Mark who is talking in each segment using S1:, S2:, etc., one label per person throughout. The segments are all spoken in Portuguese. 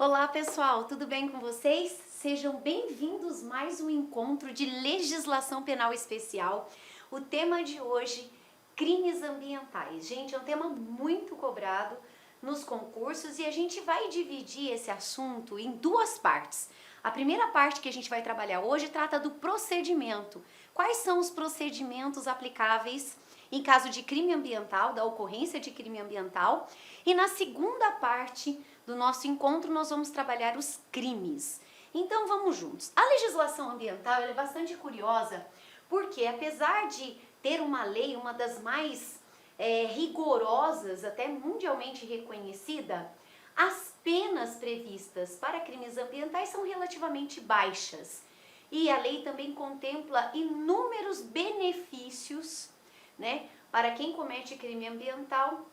S1: Olá pessoal, tudo bem com vocês? Sejam bem-vindos a mais um encontro de legislação penal especial. O tema de hoje, crimes ambientais. Gente, é um tema muito cobrado nos concursos e a gente vai dividir esse assunto em duas partes. A primeira parte que a gente vai trabalhar hoje trata do procedimento. Quais são os procedimentos aplicáveis em caso de crime ambiental, da ocorrência de crime ambiental? E na segunda parte do nosso encontro nós vamos trabalhar os crimes. Então vamos juntos. A legislação ambiental ela é bastante curiosa porque apesar de ter uma lei, uma das mais rigorosas, até mundialmente reconhecida, as penas previstas para crimes ambientais são relativamente baixas. E a lei também contempla inúmeros benefícios, né, para quem comete crime ambiental.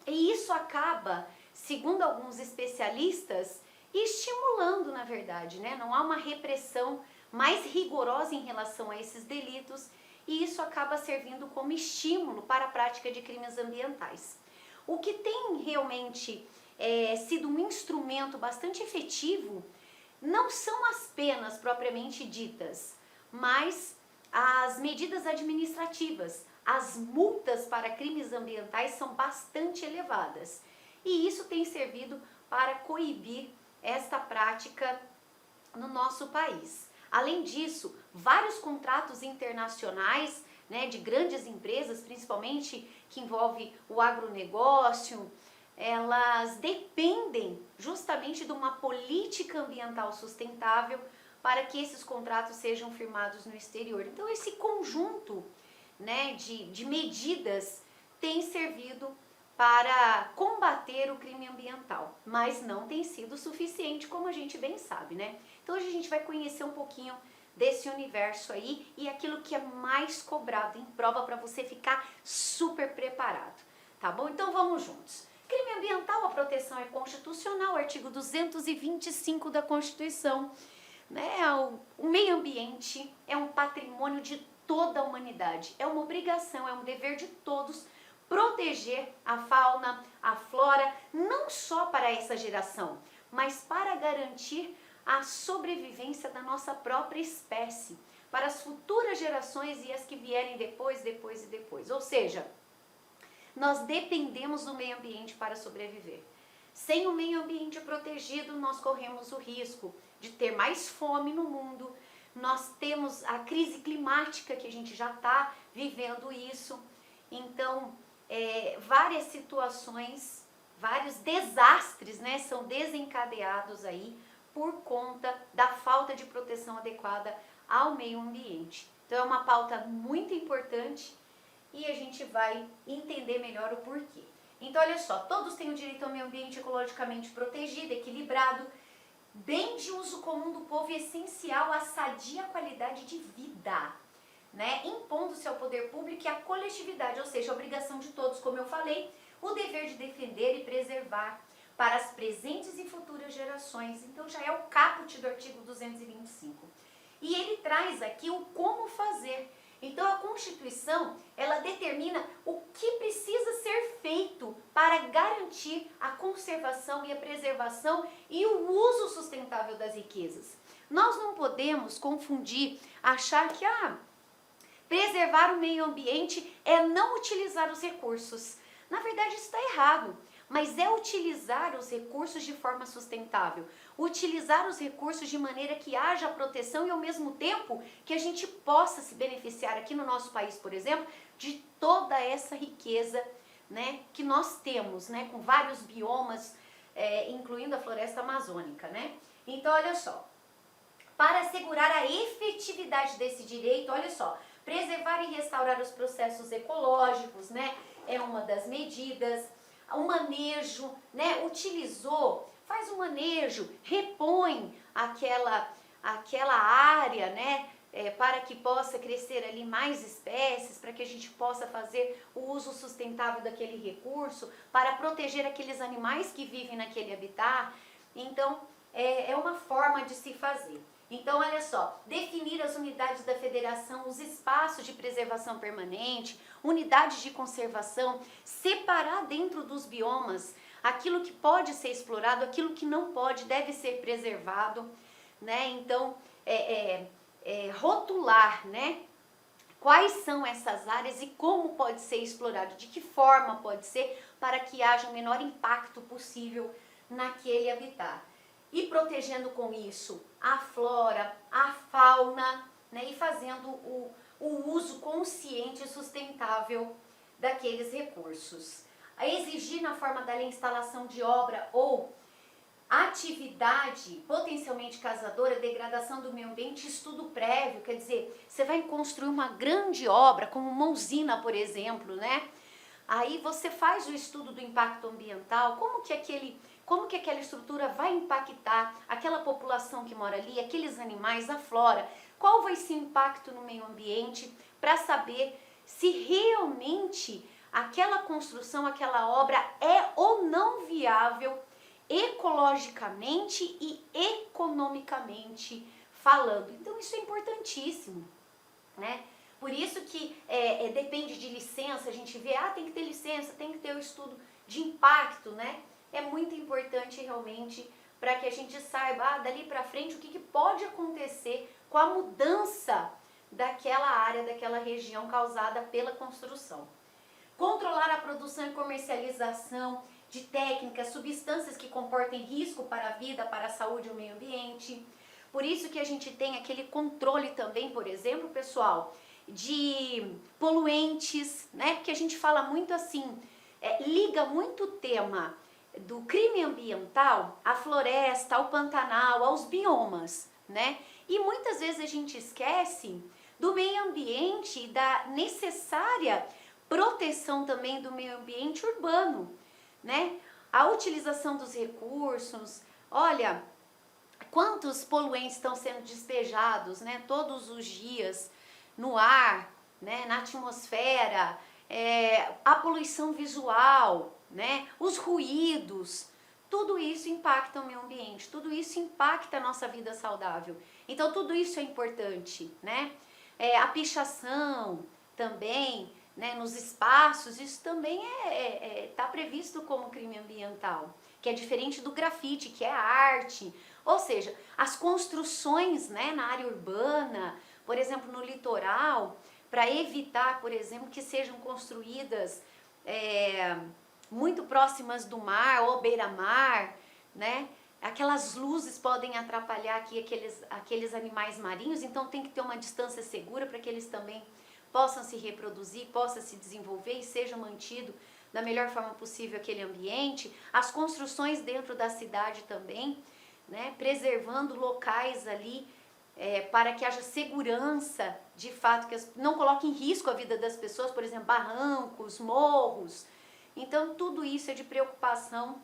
S1: E isso acaba, segundo alguns especialistas, estimulando, na verdade, né? Não há uma repressão mais rigorosa em relação a esses delitos e isso acaba servindo como estímulo para a prática de crimes ambientais. O que tem realmente sido um instrumento bastante efetivo não são as penas propriamente ditas, mas as medidas administrativas. As multas para crimes ambientais são bastante elevadas e isso tem servido para coibir esta prática no nosso país. Além disso, vários contratos internacionais, né, de grandes empresas, principalmente que envolve o agronegócio, elas dependem justamente de uma política ambiental sustentável para que esses contratos sejam firmados no exterior. Então esse conjunto, né, de medidas tem servido para combater o crime ambiental, mas não tem sido suficiente, como a gente bem sabe, né? Então hoje a gente vai conhecer um pouquinho desse universo aí e aquilo que é mais cobrado em prova para você ficar super preparado, tá bom? Então vamos juntos. Crime ambiental, a proteção é constitucional, artigo 225 da Constituição, né? O meio ambiente é um patrimônio de toda a humanidade, é uma obrigação, é um dever de todos proteger a fauna, a flora, não só para essa geração, mas para garantir a sobrevivência da nossa própria espécie, para as futuras gerações e as que vierem depois. Ou seja, nós dependemos do meio ambiente para sobreviver. Sem o meio ambiente protegido, nós corremos o risco de ter mais fome no mundo. Nós temos a crise climática, que a gente já está vivendo isso. Então, várias situações, vários desastres, né, são desencadeados aí por conta da falta de proteção adequada ao meio ambiente. Então, é uma pauta muito importante e a gente vai entender melhor o porquê. Então, olha só, todos têm o direito ao meio ambiente ecologicamente protegido, equilibrado, bem de uso comum do povo e essencial à sadia qualidade de vida, né? Impondo-se ao poder público e à coletividade, ou seja, a obrigação de todos, como eu falei, o dever de defender e preservar para as presentes e futuras gerações. Então já é o caput do artigo 225. E ele traz aqui o como fazer. Então a Constituição, ela determina o que precisa ser feito para garantir a conservação e a preservação e o uso sustentável das riquezas. Nós não podemos confundir, achar que preservar o meio ambiente é não utilizar os recursos. Na verdade isso está errado, mas é utilizar os recursos de forma sustentável, utilizar os recursos de maneira que haja proteção e ao mesmo tempo que a gente possa se beneficiar aqui no nosso país, por exemplo, de toda essa riqueza, né, que nós temos, né, com vários biomas, incluindo a floresta amazônica, né? Então olha só, para assegurar a efetividade desse direito, olha só, preservar e restaurar os processos ecológicos, né, é uma das medidas. O manejo, né, faz um manejo, repõe aquela área, né, para que possa crescer ali mais espécies, para que a gente possa fazer o uso sustentável daquele recurso, para proteger aqueles animais que vivem naquele habitat. Então, é uma forma de se fazer. Então, olha só, definir as unidades da federação, os espaços de preservação permanente, unidades de conservação, separar dentro dos biomas aquilo que pode ser explorado, aquilo que não pode, deve ser preservado, né? Então, rotular, né? Quais são essas áreas e como pode ser explorado, de que forma pode ser, para que haja o menor impacto possível naquele habitat. E protegendo com isso a flora, a fauna, né, e fazendo o uso consciente e sustentável daqueles recursos. A exigir na forma da lei instalação de obra ou atividade potencialmente causadora, degradação do meio ambiente, estudo prévio, quer dizer, você vai construir uma grande obra, como uma usina, por exemplo, né? Aí você faz o estudo do impacto ambiental, como que aquela estrutura vai impactar aquela população que mora ali, aqueles animais, a flora, qual vai ser o impacto no meio ambiente, para saber se realmente aquela construção, aquela obra é ou não viável ecologicamente e economicamente falando. Então isso é importantíssimo, né? Por isso que depende de licença, a gente vê, tem que ter licença, tem que ter o estudo de impacto, né? É muito importante realmente para que a gente saiba, dali para frente, o que pode acontecer com a mudança daquela área, daquela região causada pela construção. Controlar a produção e comercialização de técnicas, substâncias que comportem risco para a vida, para a saúde e o meio ambiente. Por isso que a gente tem aquele controle também, por exemplo, pessoal, de poluentes, né? Porque a gente fala muito assim, liga muito o tema do crime ambiental à floresta, ao Pantanal, aos biomas, né? E muitas vezes a gente esquece do meio ambiente e da necessária proteção também do meio ambiente urbano, né? A utilização dos recursos, olha, quantos poluentes estão sendo despejados, né? Todos os dias no ar, né? Na atmosfera, a poluição visual, né? Os ruídos, tudo isso impacta o meio ambiente, tudo isso impacta a nossa vida saudável. Então tudo isso é importante, né? A pichação também, né, nos espaços, isso também está previsto como crime ambiental, que é diferente do grafite, que é arte. Ou seja, as construções, né, na área urbana, por exemplo, no litoral, para evitar, por exemplo, que sejam construídas muito próximas do mar ou beira-mar, né? Aquelas luzes podem atrapalhar aqui aqueles animais marinhos, então tem que ter uma distância segura para que eles também possam se reproduzir, possam se desenvolver e seja mantido da melhor forma possível aquele ambiente. As construções dentro da cidade também, né, preservando locais ali para que haja segurança, de fato, que não coloque em risco a vida das pessoas, por exemplo, barrancos, morros. Então tudo isso é de preocupação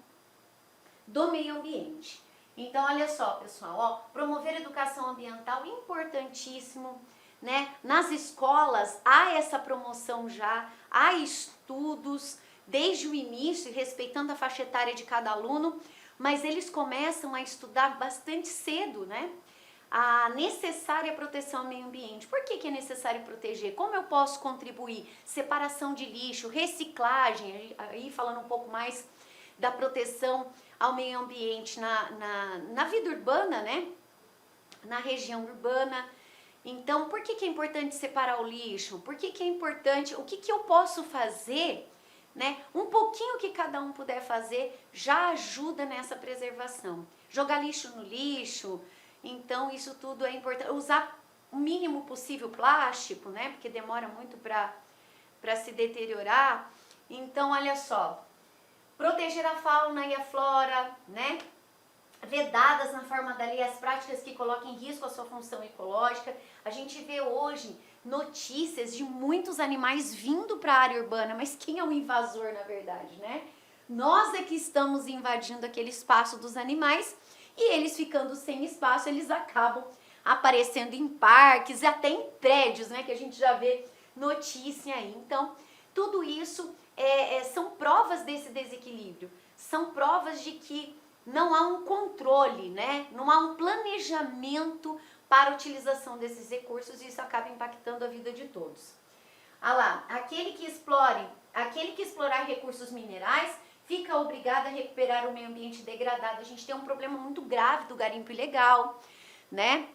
S1: do meio ambiente. Então olha só, pessoal, promover educação ambiental, importantíssimo, né? Nas escolas há essa promoção já, há estudos desde o início, respeitando a faixa etária de cada aluno, mas eles começam a estudar bastante cedo, né? A necessária proteção ao meio ambiente. Por que é necessário proteger? Como eu posso contribuir? Separação de lixo, reciclagem, aí falando um pouco mais da proteção ao meio ambiente na vida urbana, né? Na região urbana. Então, por que é importante separar o lixo? Por que é importante? O que eu posso fazer, né? Um pouquinho que cada um puder fazer já ajuda nessa preservação. Jogar lixo no lixo, então isso tudo é importante. Usar o mínimo possível plástico, né? Porque demora muito para se deteriorar. Então, olha só, proteger a fauna e a flora, né? Vedadas na forma da lei as práticas que coloquem em risco a sua função ecológica. A gente vê hoje notícias de muitos animais vindo para a área urbana, mas quem é o invasor na verdade, né? Nós é que estamos invadindo aquele espaço dos animais e eles ficando sem espaço, eles acabam aparecendo em parques, até em prédios, né? Que a gente já vê notícia aí. Então, tudo isso são provas desse desequilíbrio, são provas de que não há um controle, né? Não há um planejamento para a utilização desses recursos e isso acaba impactando a vida de todos. Ah lá, aquele que explorar recursos minerais fica obrigada a recuperar o meio ambiente degradado. A gente tem um problema muito grave do garimpo ilegal, né?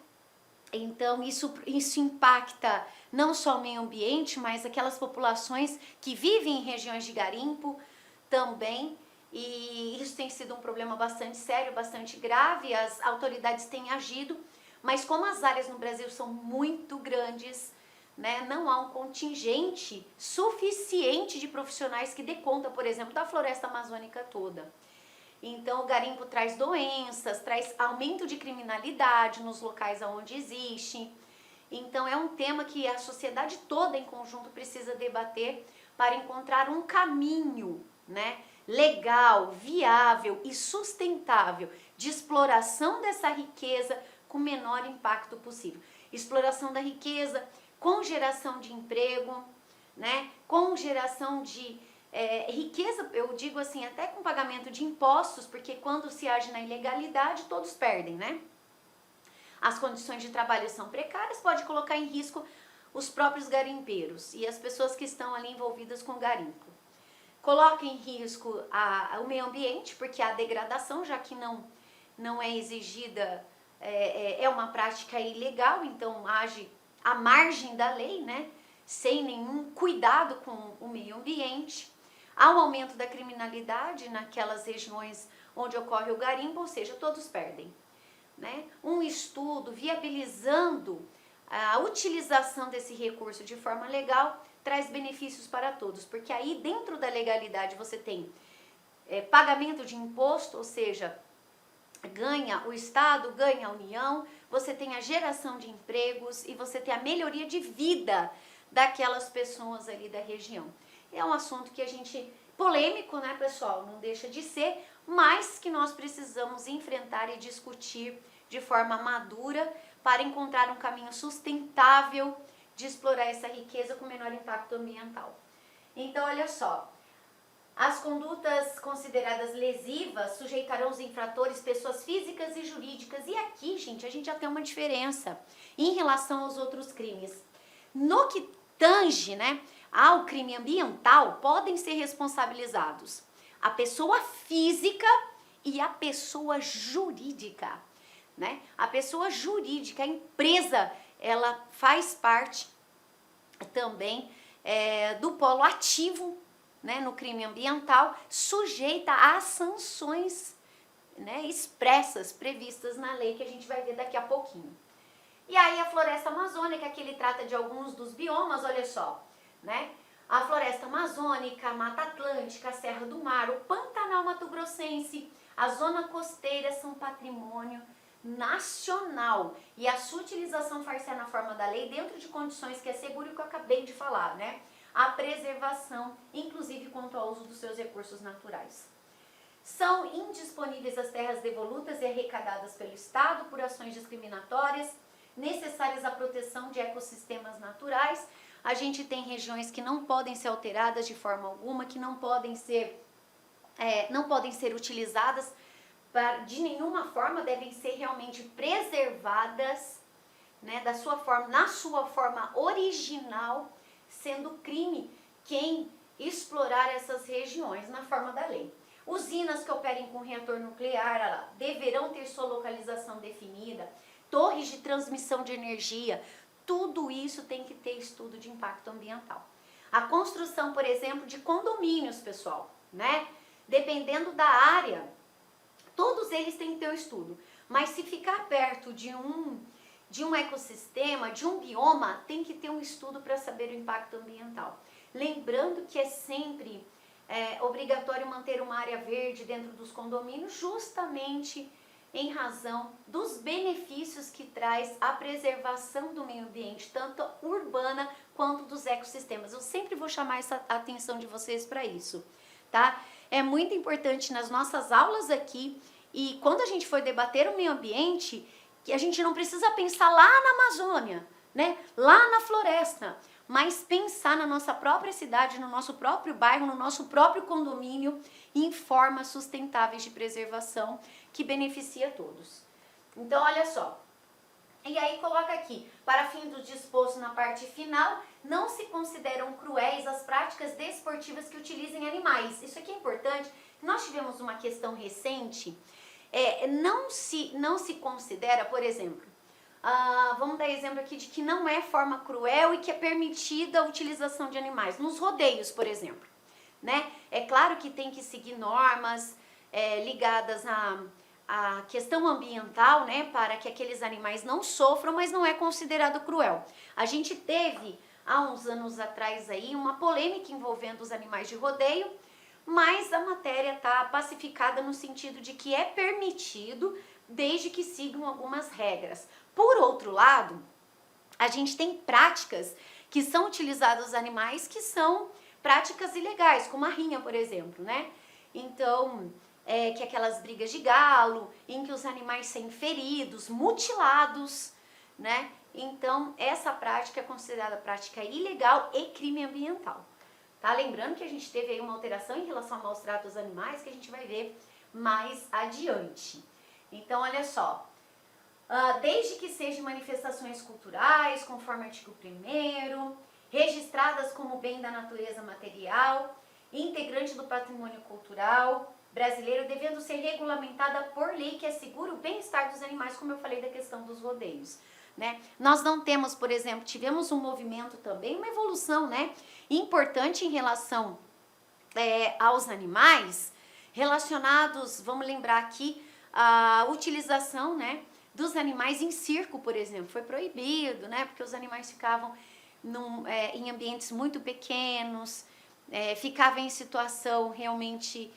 S1: Então isso impacta não só o meio ambiente, mas aquelas populações que vivem em regiões de garimpo também. E isso tem sido um problema bastante sério, bastante grave. As autoridades têm agido, mas como as áreas no Brasil são muito grandes, né, não há um contingente suficiente de profissionais que dê conta, por exemplo, da floresta amazônica toda. Então o garimpo traz doenças, traz aumento de criminalidade nos locais onde existe. Então é um tema que a sociedade toda em conjunto precisa debater para encontrar um caminho, né, legal, viável e sustentável de exploração dessa riqueza com o menor impacto possível. Exploração da riqueza com geração de emprego, né, com geração de riqueza, eu digo assim, até com pagamento de impostos, porque quando se age na ilegalidade, todos perdem, né? As condições de trabalho são precárias, pode colocar em risco os próprios garimpeiros e as pessoas que estão ali envolvidas com o garimpo. Coloca em risco o meio ambiente, porque a degradação, já que não é exigida, é uma prática ilegal, então age à margem da lei, né? Sem nenhum cuidado com o meio ambiente. Há um aumento da criminalidade naquelas regiões onde ocorre o garimpo, ou seja, todos perdem, né? Um estudo viabilizando a utilização desse recurso de forma legal traz benefícios para todos, porque aí dentro da legalidade você tem pagamento de imposto, ou seja, ganha o Estado, ganha a União, você tem a geração de empregos e você tem a melhoria de vida daquelas pessoas ali da região. É um assunto que a gente, polêmico, né, pessoal, não deixa de ser, mas que nós precisamos enfrentar e discutir de forma madura para encontrar um caminho sustentável de explorar essa riqueza com menor impacto ambiental. Então, olha só, as condutas consideradas lesivas sujeitarão os infratores pessoas físicas e jurídicas. E aqui, gente, a gente já tem uma diferença em relação aos outros crimes. No que tange, né, ao crime ambiental, podem ser responsabilizados a pessoa física e a pessoa jurídica, né? A pessoa jurídica, a empresa, ela faz parte também do polo ativo, né, no crime ambiental, sujeita às sanções, né, expressas, previstas na lei, que a gente vai ver daqui a pouquinho. E aí a floresta amazônica, que ele trata de alguns dos biomas, olha só, né? A floresta amazônica, a Mata Atlântica, a Serra do Mar, o Pantanal Mato-Grossense, a zona costeira são patrimônio nacional. E a sua utilização faz ser na forma da lei dentro de condições que assegure o que eu acabei de falar, né? A preservação, inclusive quanto ao uso dos seus recursos naturais. São indisponíveis as terras devolutas e arrecadadas pelo Estado por ações discriminatórias, necessárias à proteção de ecossistemas naturais. A gente tem regiões que não podem ser alteradas de forma alguma, que não podem ser utilizadas de nenhuma forma, devem ser realmente preservadas, né, na sua forma original, sendo crime quem explorar essas regiões na forma da lei. Usinas que operem com reator nuclear deverão ter sua localização definida, torres de transmissão de energia, tudo isso tem que ter estudo de impacto ambiental. A construção, por exemplo, de condomínios, pessoal, né? Dependendo da área, todos eles têm que ter um estudo. Mas se ficar perto de um ecossistema, de um bioma, tem que ter um estudo para saber o impacto ambiental. Lembrando que é sempre obrigatório manter uma área verde dentro dos condomínios, justamente em razão dos benefícios que traz a preservação do meio ambiente, tanto urbana quanto dos ecossistemas. Eu sempre vou chamar a atenção de vocês para isso, tá? É muito importante nas nossas aulas aqui, e quando a gente for debater o meio ambiente, que a gente não precisa pensar lá na Amazônia, né? Lá na floresta, mas pensar na nossa própria cidade, no nosso próprio bairro, no nosso próprio condomínio, em formas sustentáveis de preservação que beneficia todos. Então, olha só. E aí coloca aqui, para fim do disposto na parte final, não se consideram cruéis as práticas desportivas que utilizem animais. Isso aqui é importante, Nós tivemos uma questão recente, não se considera, por exemplo, vamos dar exemplo aqui de que não é forma cruel e que é permitida a utilização de animais, nos rodeios, por exemplo, né? É claro que tem que seguir normas ligadas à questão ambiental, né? Para que aqueles animais não sofram, mas não é considerado cruel. A gente teve, há uns anos atrás aí, uma polêmica envolvendo os animais de rodeio, mas a matéria está pacificada no sentido de que é permitido desde que sigam algumas regras. Por outro lado, a gente tem práticas que são utilizadas os animais que são práticas ilegais, como a rinha, por exemplo, né? Então, que aquelas brigas de galo, em que os animais são feridos, mutilados, né? Então, essa prática é considerada prática ilegal e crime ambiental. Tá? Lembrando que a gente teve aí uma alteração em relação ao maus tratos aos animais, que a gente vai ver mais adiante. Então, olha só, desde que sejam manifestações culturais, conforme o artigo 1º, registradas como bem da natureza material, integrante do patrimônio cultural brasileiro, devendo ser regulamentada por lei que assegure o bem-estar dos animais, como eu falei da questão dos rodeios. Né? Nós não temos, por exemplo, tivemos um movimento também, uma evolução, né, importante em relação aos animais, relacionados, vamos lembrar aqui, a utilização, né, dos animais em circo, por exemplo, foi proibido, né, porque os animais ficavam em ambientes muito pequenos, ficavam em situação realmente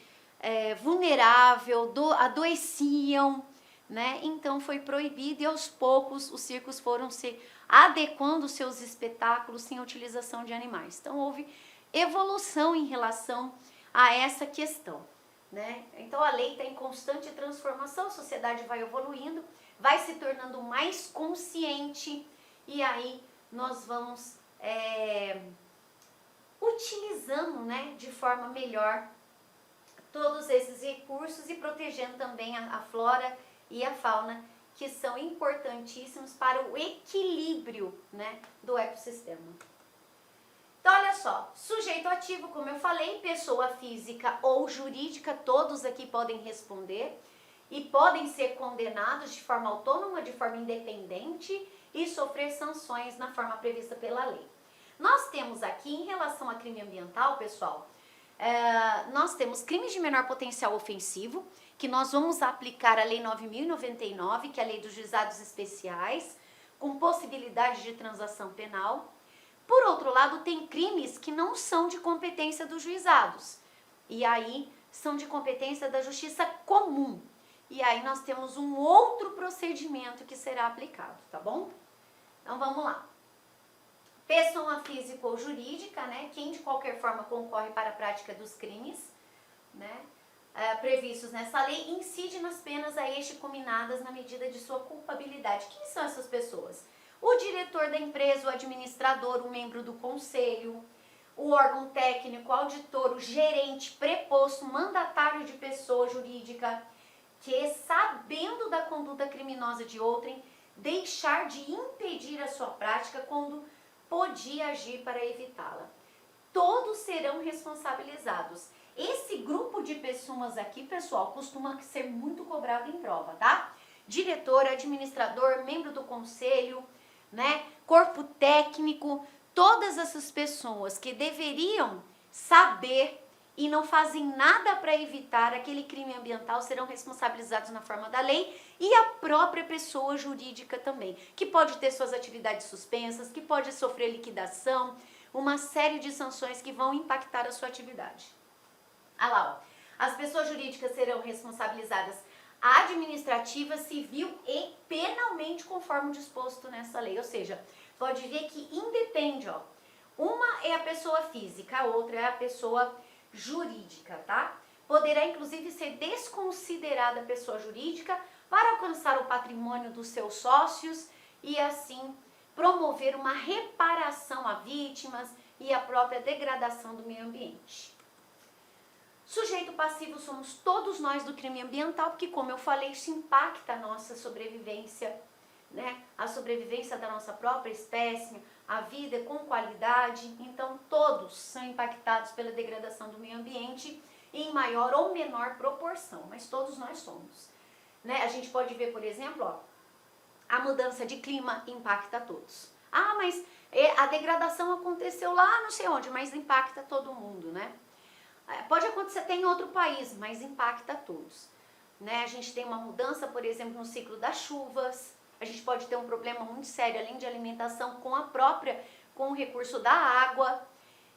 S1: vulnerável, adoeciam, né? Então foi proibido e aos poucos os circos foram se adequando os seus espetáculos sem a utilização de animais. Então houve evolução em relação a essa questão, né? Então a lei está em constante transformação, a sociedade vai evoluindo, vai se tornando mais consciente e aí nós vamos utilizando, né, de forma melhor todos esses recursos e protegendo também a flora e a fauna, que são importantíssimos para o equilíbrio, né, do ecossistema. Então, olha só, sujeito ativo, como eu falei, pessoa física ou jurídica, todos aqui podem responder e podem ser condenados de forma autônoma, de forma independente e sofrer sanções na forma prevista pela lei. Nós temos aqui, em relação a crime ambiental, pessoal, nós temos crimes de menor potencial ofensivo, que nós vamos aplicar a Lei 9.099, que é a Lei dos Juizados Especiais, com possibilidade de transação penal. Por outro lado, tem crimes que não são de competência dos juizados, e aí são de competência da justiça comum. E aí nós temos um outro procedimento que será aplicado, tá bom? Então vamos lá. Pessoa física ou jurídica, né, quem de qualquer forma concorre para a prática dos crimes, né, previstos nessa lei, incide nas penas a este cominadas na medida de sua culpabilidade. Quem são essas pessoas? O diretor da empresa, o administrador, o membro do conselho, o órgão técnico, o auditor, o gerente, preposto, mandatário de pessoa jurídica, que, sabendo da conduta criminosa de outrem, deixar de impedir a sua prática quando podia agir para evitá-la. Todos serão responsabilizados. Esse grupo de pessoas aqui, pessoal, costuma ser muito cobrado em prova, tá? Diretor, administrador, membro do conselho, né? Corpo técnico, todas essas pessoas que deveriam saber e não fazem nada para evitar aquele crime ambiental serão responsabilizados na forma da lei, e a própria pessoa jurídica também, que pode ter suas atividades suspensas, que pode sofrer liquidação, uma série de sanções que vão impactar a sua atividade. Ah lá, ó. As pessoas jurídicas serão responsabilizadas administrativa, civil e penalmente, conforme disposto nessa lei. Ou seja, pode ver que independe, ó. Uma é a pessoa física, a outra é a pessoa jurídica, tá? Poderá inclusive ser desconsiderada a pessoa jurídica para alcançar o patrimônio dos seus sócios e assim promover uma reparação a vítimas e a própria degradação do meio ambiente. Sujeito passivo somos todos nós do crime ambiental, porque, como eu falei, isso impacta a nossa sobrevivência, né? A sobrevivência da nossa própria espécie, a vida com qualidade. Então, todos são impactados pela degradação do meio ambiente em maior ou menor proporção, mas todos nós somos. Né? A gente pode ver, por exemplo, ó, a mudança de clima impacta todos. Ah, mas a degradação aconteceu lá não sei onde, mas impacta todo mundo, né? Pode acontecer até em outro país, mas impacta todos. Né? A gente tem uma mudança, por exemplo, no ciclo das chuvas. A gente pode ter um problema muito sério, além de alimentação, com o recurso da água.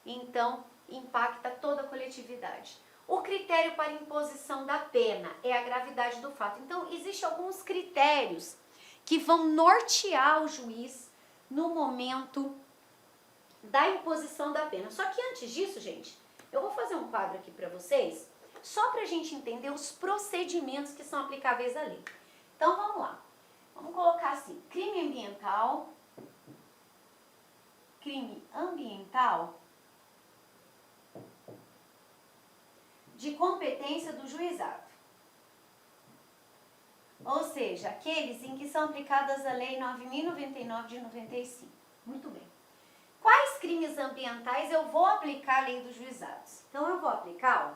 S1: Então, impacta toda a coletividade. O critério para imposição da pena é a gravidade do fato. Então, existem alguns critérios que vão nortear o juiz no momento da imposição da pena. Só que antes disso, gente, eu vou fazer um quadro aqui para vocês, só para a gente entender os procedimentos que são aplicáveis à lei. Então, vamos lá. Vamos colocar assim, crime ambiental de competência do juizado. Ou seja, aqueles em que são aplicadas a Lei 9.099 de 95. Muito bem. Quais crimes ambientais eu vou aplicar a Lei dos Juizados? Então, eu vou aplicar, ó,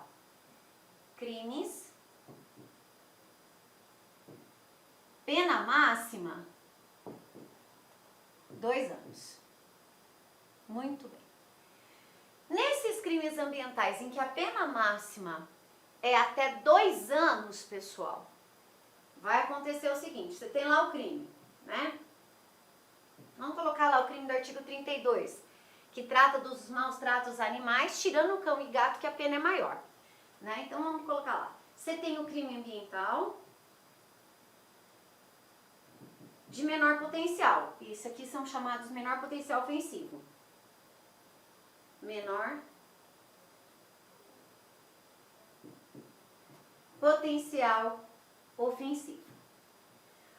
S1: crimes, pena máxima, 2 anos. Muito bem. Nesses crimes ambientais em que a pena máxima é até 2 anos, pessoal, vai acontecer o seguinte, você tem lá o crime, né? Vamos colocar lá o crime do artigo 32, que trata dos maus tratos a animais, tirando o cão e gato, que a pena é maior. Né? Então, vamos colocar lá. Você tem o crime ambiental de menor potencial. Isso aqui são chamados menor potencial ofensivo. Menor potencial ofensivo.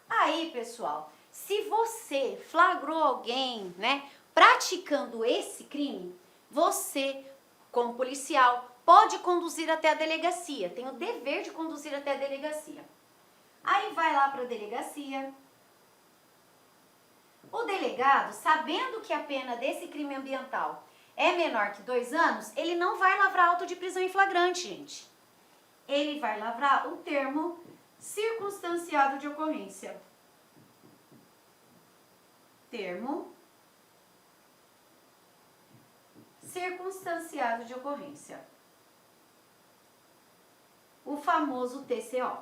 S1: Aí, pessoal, se você flagrou alguém, né, praticando esse crime, você, como policial, pode conduzir até a delegacia, tem o dever de conduzir até a delegacia. Aí vai lá para a delegacia. O delegado, sabendo que a pena desse crime ambiental é menor que 2 anos, ele não vai lavrar auto de prisão em flagrante, gente. Ele vai lavrar o termo circunstanciado de ocorrência. Termo circunstanciado de ocorrência. O famoso TCO.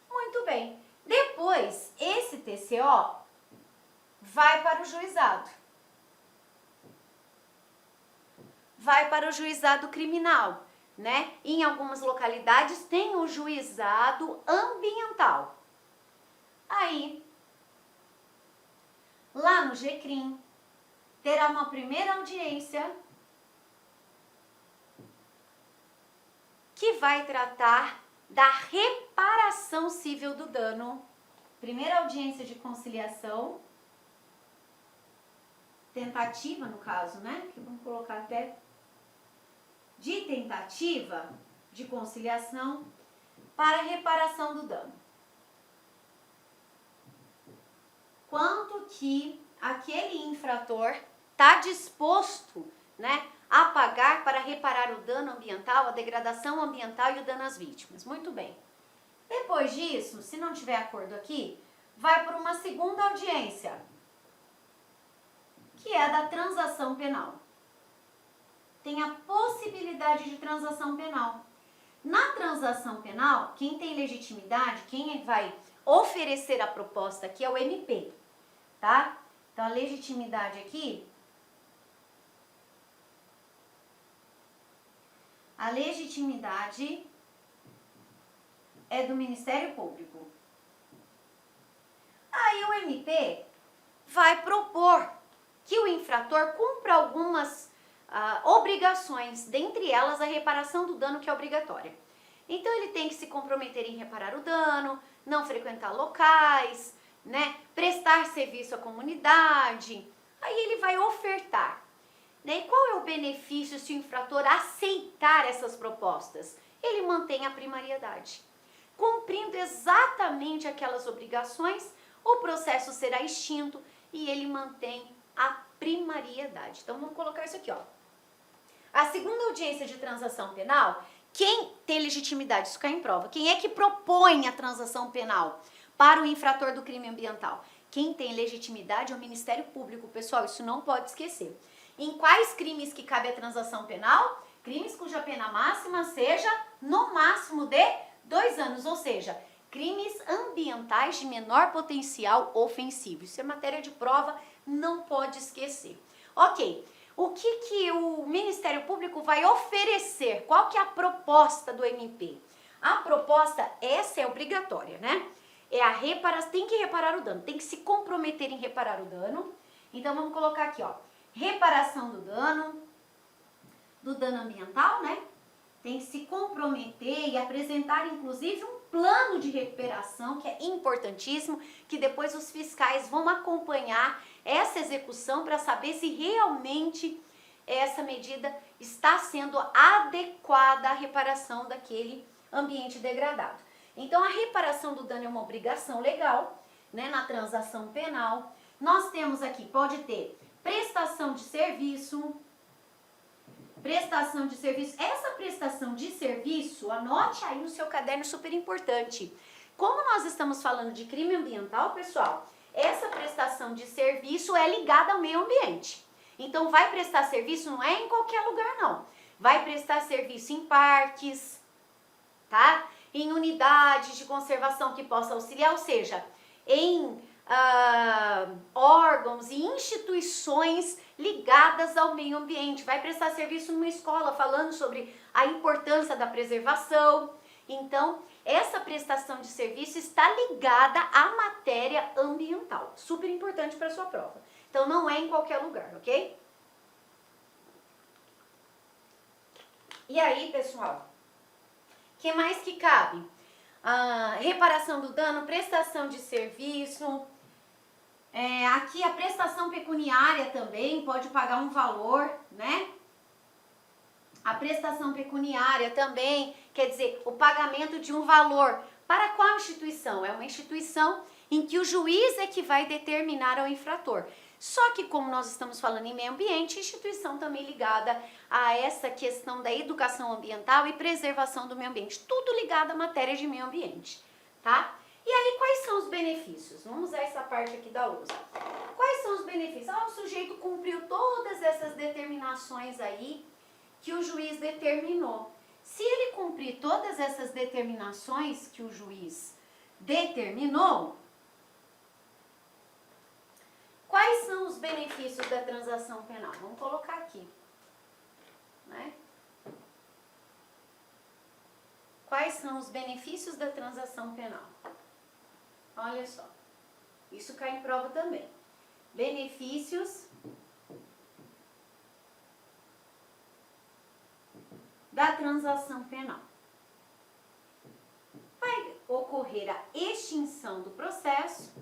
S1: Muito bem. Depois, esse TCO vai para o juizado. Vai para o juizado criminal, né? Em algumas localidades tem o juizado ambiental. Aí, lá no GCRIM, terá uma primeira audiência que vai tratar da reparação civil do dano. Primeira audiência de conciliação, tentativa no caso, né? Que vamos colocar até de tentativa de conciliação para reparação do dano. Quanto que aquele infrator está disposto, né, a pagar para reparar o dano ambiental, a degradação ambiental e o dano às vítimas. Muito bem. Depois disso, se não tiver acordo aqui, vai por uma segunda audiência, que é a da transação penal. Tem a possibilidade de transação penal. Na transação penal, quem tem legitimidade, quem vai oferecer a proposta aqui é o MP, tá? Então, a legitimidade aqui, a legitimidade é do Ministério Público. Aí o MP vai propor que o infrator cumpra algumas obrigações, dentre elas a reparação do dano, que é obrigatória. Então ele tem que se comprometer em reparar o dano, não frequentar locais, né, prestar serviço à comunidade. Aí ele vai ofertar. Né? E qual é o benefício se o infrator aceitar essas propostas? Ele mantém a primariedade. Cumprindo exatamente aquelas obrigações, o processo será extinto e ele mantém a primariedade. Então vamos colocar isso aqui, ó. A segunda audiência de transação penal, Quem tem legitimidade? Isso cai em prova. Quem é que propõe a transação penal para o infrator do crime ambiental? Quem tem legitimidade é o Ministério Público, pessoal, isso não pode esquecer. Em quais crimes que cabe a transação penal? Crimes cuja pena máxima seja no máximo de 2 anos, ou seja, crimes ambientais de menor potencial ofensivo. Isso é matéria de prova, não pode esquecer. Ok, o que o Ministério Público vai oferecer? Qual que é a proposta do MP? A proposta, essa é obrigatória, né? É a reparação, tem que reparar o dano, tem que se comprometer em reparar o dano. Então vamos colocar aqui, ó, reparação do dano ambiental, né? Tem que se comprometer e apresentar, inclusive, um plano de recuperação, que é importantíssimo, que depois os fiscais vão acompanhar essa execução para saber se realmente essa medida está sendo adequada à reparação daquele ambiente degradado. Então, a reparação do dano é uma obrigação legal, né, na transação penal. Nós temos aqui, pode ter prestação de serviço. Essa prestação de serviço, anote aí no seu caderno, super importante. Como nós estamos falando de crime ambiental, pessoal, essa prestação de serviço é ligada ao meio ambiente. Então, vai prestar serviço não é em qualquer lugar, não. Vai prestar serviço em parques, tá? Em unidades de conservação que possa auxiliar, ou seja, em órgãos e instituições ligadas ao meio ambiente. Vai prestar serviço numa escola falando sobre a importância da preservação. Então, essa prestação de serviço está ligada à matéria ambiental. Super importante para a sua prova. Então, não é em qualquer lugar, ok? E aí, pessoal, o que mais que cabe? Reparação do dano, prestação de serviço. Aqui a prestação pecuniária também pode pagar um valor, né? A prestação pecuniária também, quer dizer, o pagamento de um valor. Para qual instituição? É uma instituição em que o juiz é que vai determinar ao infrator. Só que como nós estamos falando em meio ambiente, instituição também ligada a essa questão da educação ambiental e preservação do meio ambiente. Tudo ligado à matéria de meio ambiente, tá? E aí, quais são os benefícios? Vamos usar essa parte aqui da lousa. Quais são os benefícios? O sujeito cumpriu todas essas determinações aí que o juiz determinou. Se ele cumprir todas essas determinações que o juiz determinou, quais são os benefícios da transação penal? Vamos colocar aqui, né? Quais são os benefícios da transação penal? Olha só, isso cai em prova também. Benefícios da transação penal. Vai ocorrer a extinção do processo.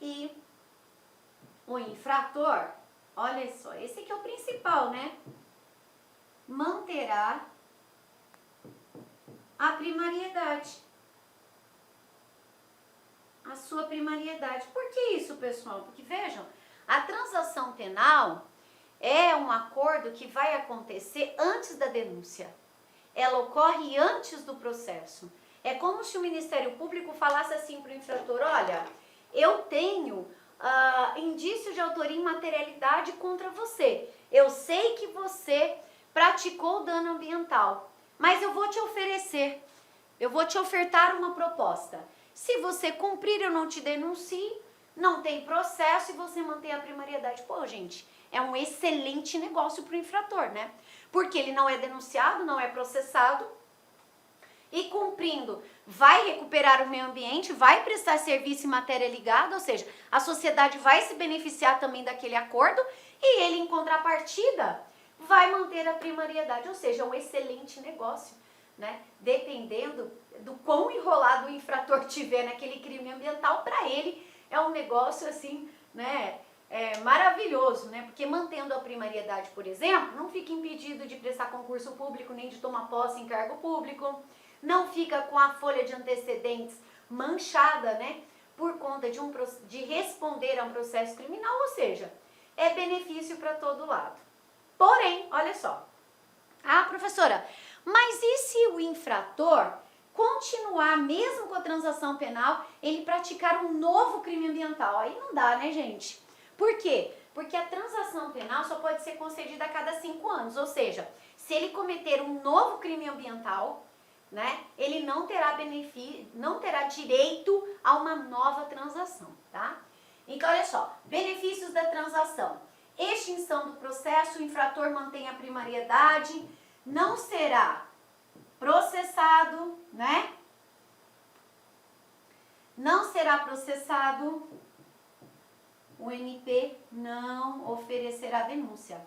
S1: E o infrator, olha só, esse aqui é o principal, né? Manterá a primariedade. A sua primariedade. Por que isso, pessoal? Porque vejam, a transação penal é um acordo que vai acontecer antes da denúncia. Ela ocorre antes do processo. É como se o Ministério Público falasse assim para o infrator: olha, eu tenho indício de autoria e materialidade contra você. Eu sei que você praticou dano ambiental, mas eu vou te ofertar uma proposta. Se você cumprir, eu não te denuncio, não tem processo e você mantém a primariedade. Pô, gente, é um excelente negócio para o infrator, né? Porque ele não é denunciado, não é processado e cumprindo, vai recuperar o meio ambiente, vai prestar serviço em matéria ligada, ou seja, a sociedade vai se beneficiar também daquele acordo e ele, em contrapartida, vai manter a primariedade, ou seja, é um excelente negócio, né? Dependendo do quão enrolado o infrator tiver naquele crime ambiental, para ele é um negócio assim, né? Maravilhoso, né? Porque mantendo a primariedade, por exemplo, não fica impedido de prestar concurso público nem de tomar posse em cargo público, não fica com a folha de antecedentes manchada, né? Por conta de responder a um processo criminal, ou seja, é benefício para todo lado. Porém, olha só. Ah, professora, mas e se o infrator continuar, mesmo com a transação penal, ele praticar um novo crime ambiental? Aí não dá, né, gente? Por quê? Porque a transação penal só pode ser concedida a cada 5 anos, ou seja, se ele cometer um novo crime ambiental, né, ele não terá benefício, não terá direito a uma nova transação, tá? Então, olha só, benefícios da transação. Extinção do processo, o infrator mantém a primariedade, não será processado, né? Não será processado, o MP não oferecerá denúncia.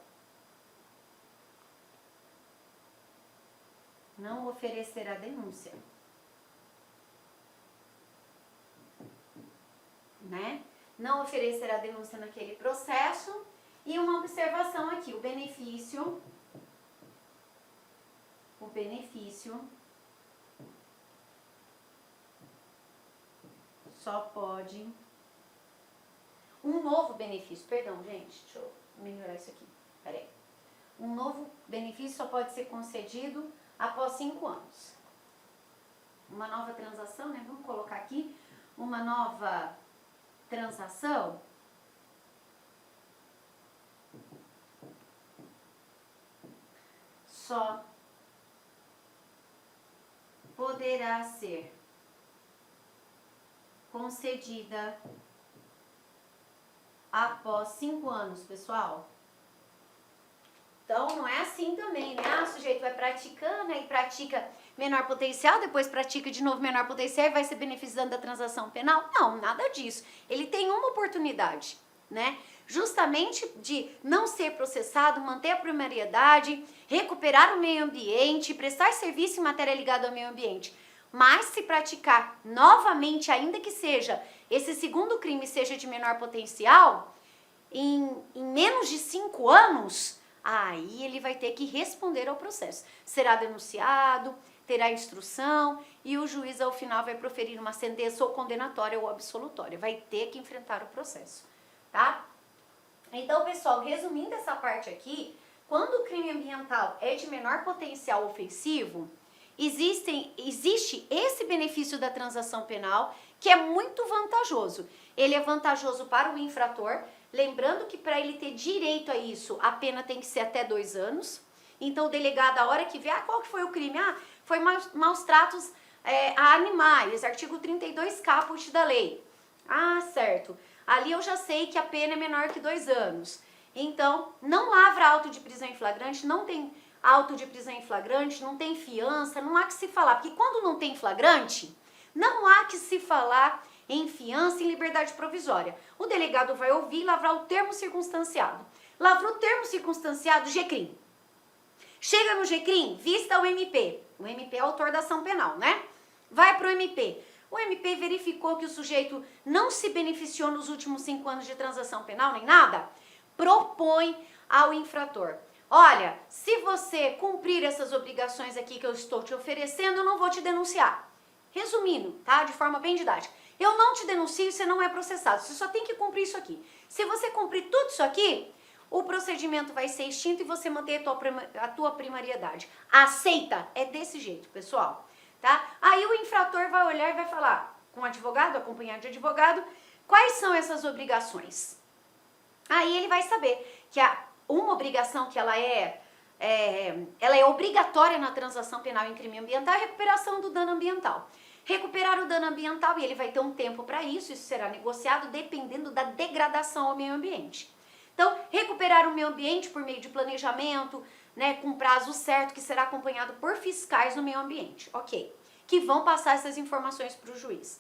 S1: Não oferecerá denúncia. Né? Não oferecerá denúncia naquele processo. E uma observação aqui, o benefício só pode, um novo benefício, perdão gente, deixa eu melhorar isso aqui, peraí. Um novo benefício só pode ser concedido após 5 anos. Uma nova transação, né? Vamos colocar aqui, uma nova transação só poderá ser concedida após 5 anos, pessoal. Então, não é assim também, né? Ah, o sujeito vai praticando, aí pratica menor potencial, depois pratica de novo menor potencial e vai se beneficiando da transação penal? Não, nada disso. Ele tem uma oportunidade, né? Justamente de não ser processado, manter a primariedade, recuperar o meio ambiente, prestar serviço em matéria ligada ao meio ambiente. Mas se praticar novamente, ainda que seja, esse segundo crime seja de menor potencial, em menos de 5 anos, aí ele vai ter que responder ao processo. Será denunciado, terá instrução e o juiz ao final vai proferir uma sentença ou condenatória ou absolutória. Vai ter que enfrentar o processo, tá? Então, pessoal, resumindo essa parte aqui, quando o crime ambiental é de menor potencial ofensivo, existe esse benefício da transação penal que é muito vantajoso. Ele é vantajoso para o infrator, lembrando que para ele ter direito a isso, a pena tem que ser até 2 anos. Então o delegado, a hora que vê, qual que foi o crime? Foi maus tratos a animais, artigo 32 caput da lei. Certo. Ali eu já sei que a pena é menor que 2 anos. Então, não lavra auto de prisão em flagrante, não tem auto de prisão em flagrante, não tem fiança, não há que se falar. Porque quando não tem flagrante, não há que se falar em fiança e em liberdade provisória. O delegado vai ouvir e lavrar o termo circunstanciado. Lavrou o termo circunstanciado, G-CRIM. Chega no G-CRIM, vista o MP. O MP é autor da ação penal, né? Vai para o MP. O MP verificou que o sujeito não se beneficiou nos últimos 5 anos de transação penal, nem nada. Propõe ao infrator: olha, se você cumprir essas obrigações aqui que eu estou te oferecendo, eu não vou te denunciar. Resumindo, tá? De forma bem didática. Eu não te denuncio e você não é processado. Você só tem que cumprir isso aqui. Se você cumprir tudo isso aqui, o procedimento vai ser extinto e você mantém a tua primariedade. Aceita? É desse jeito, pessoal. Tá? Aí o infrator vai olhar e vai falar com o advogado, acompanhado de advogado, quais são essas obrigações. Aí ele vai saber que uma obrigação que ela é obrigatória na transação penal em crime ambiental é a recuperação do dano ambiental. Recuperar o dano ambiental, e ele vai ter um tempo para isso será negociado dependendo da degradação ao meio ambiente. Então, recuperar o meio ambiente por meio de planejamento, né, com prazo certo, que será acompanhado por fiscais no meio ambiente, ok, que vão passar essas informações para o juiz.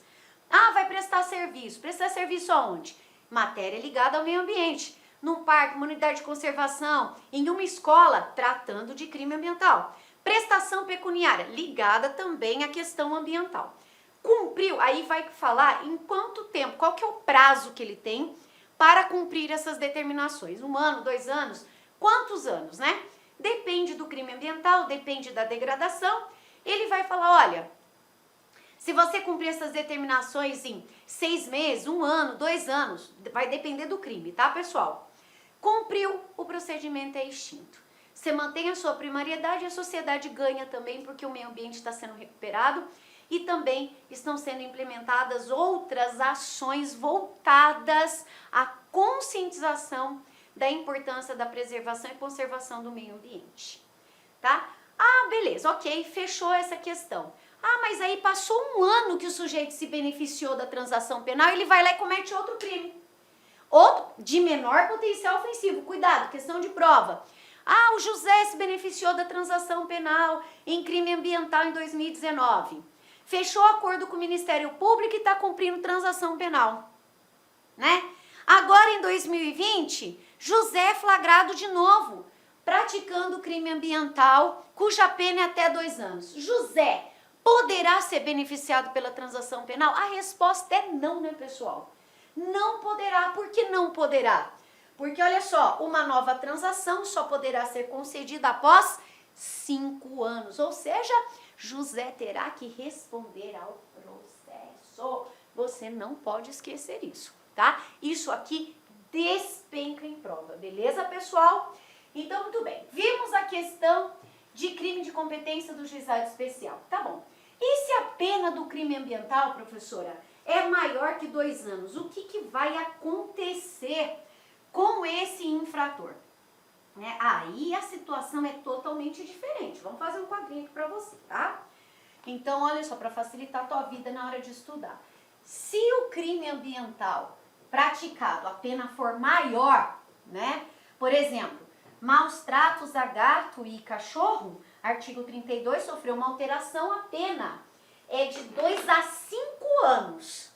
S1: Vai prestar serviço. Prestar serviço aonde? Matéria ligada ao meio ambiente. Num parque, uma unidade de conservação, em uma escola, tratando de crime ambiental. Prestação pecuniária, ligada também à questão ambiental. Cumpriu, aí vai falar em quanto tempo, qual que é o prazo que ele tem para cumprir essas determinações. 1 ano, 2 anos, quantos anos, né? Depende do crime ambiental, depende da degradação. Ele vai falar, olha, se você cumprir essas determinações em 6 meses, 1 ano, 2 anos, vai depender do crime, tá, pessoal? Cumpriu, o procedimento é extinto. Você mantém a sua primariedade, a sociedade ganha também, porque o meio ambiente está sendo recuperado e também estão sendo implementadas outras ações voltadas à conscientização da importância da preservação e conservação do meio ambiente, tá? Ah, beleza, ok, fechou essa questão. Ah, mas aí passou um ano que o sujeito se beneficiou da transação penal, ele vai lá e comete outro crime. Outro de menor potencial ofensivo. Cuidado, questão de prova. Ah, o José se beneficiou da transação penal em crime ambiental em 2019. Fechou acordo com o Ministério Público e está cumprindo transação penal, né? Agora em 2020, José é flagrado de novo, praticando crime ambiental, cuja pena é até 2 anos. José poderá ser beneficiado pela transação penal? A resposta é não, né, pessoal? Não poderá. Por que não poderá? Porque, olha só, uma nova transação só poderá ser concedida após 5 anos. Ou seja, José terá que responder ao processo. Você não pode esquecer isso, tá? Isso aqui despenca em prova, beleza, pessoal? Então, muito bem. Vimos a questão de crime de competência do juizado especial. Tá bom. E se a pena do crime ambiental, professora, é maior que 2 anos? O que vai acontecer com esse infrator? Né? Aí a situação é totalmente diferente. Vamos fazer um quadrinho aqui para você, tá? Então, olha só, para facilitar a tua vida na hora de estudar. Se o crime ambiental praticado, a pena for maior, né? Por exemplo, maus tratos a gato e cachorro, artigo 32, sofreu uma alteração, a pena é de 2 a 5 anos.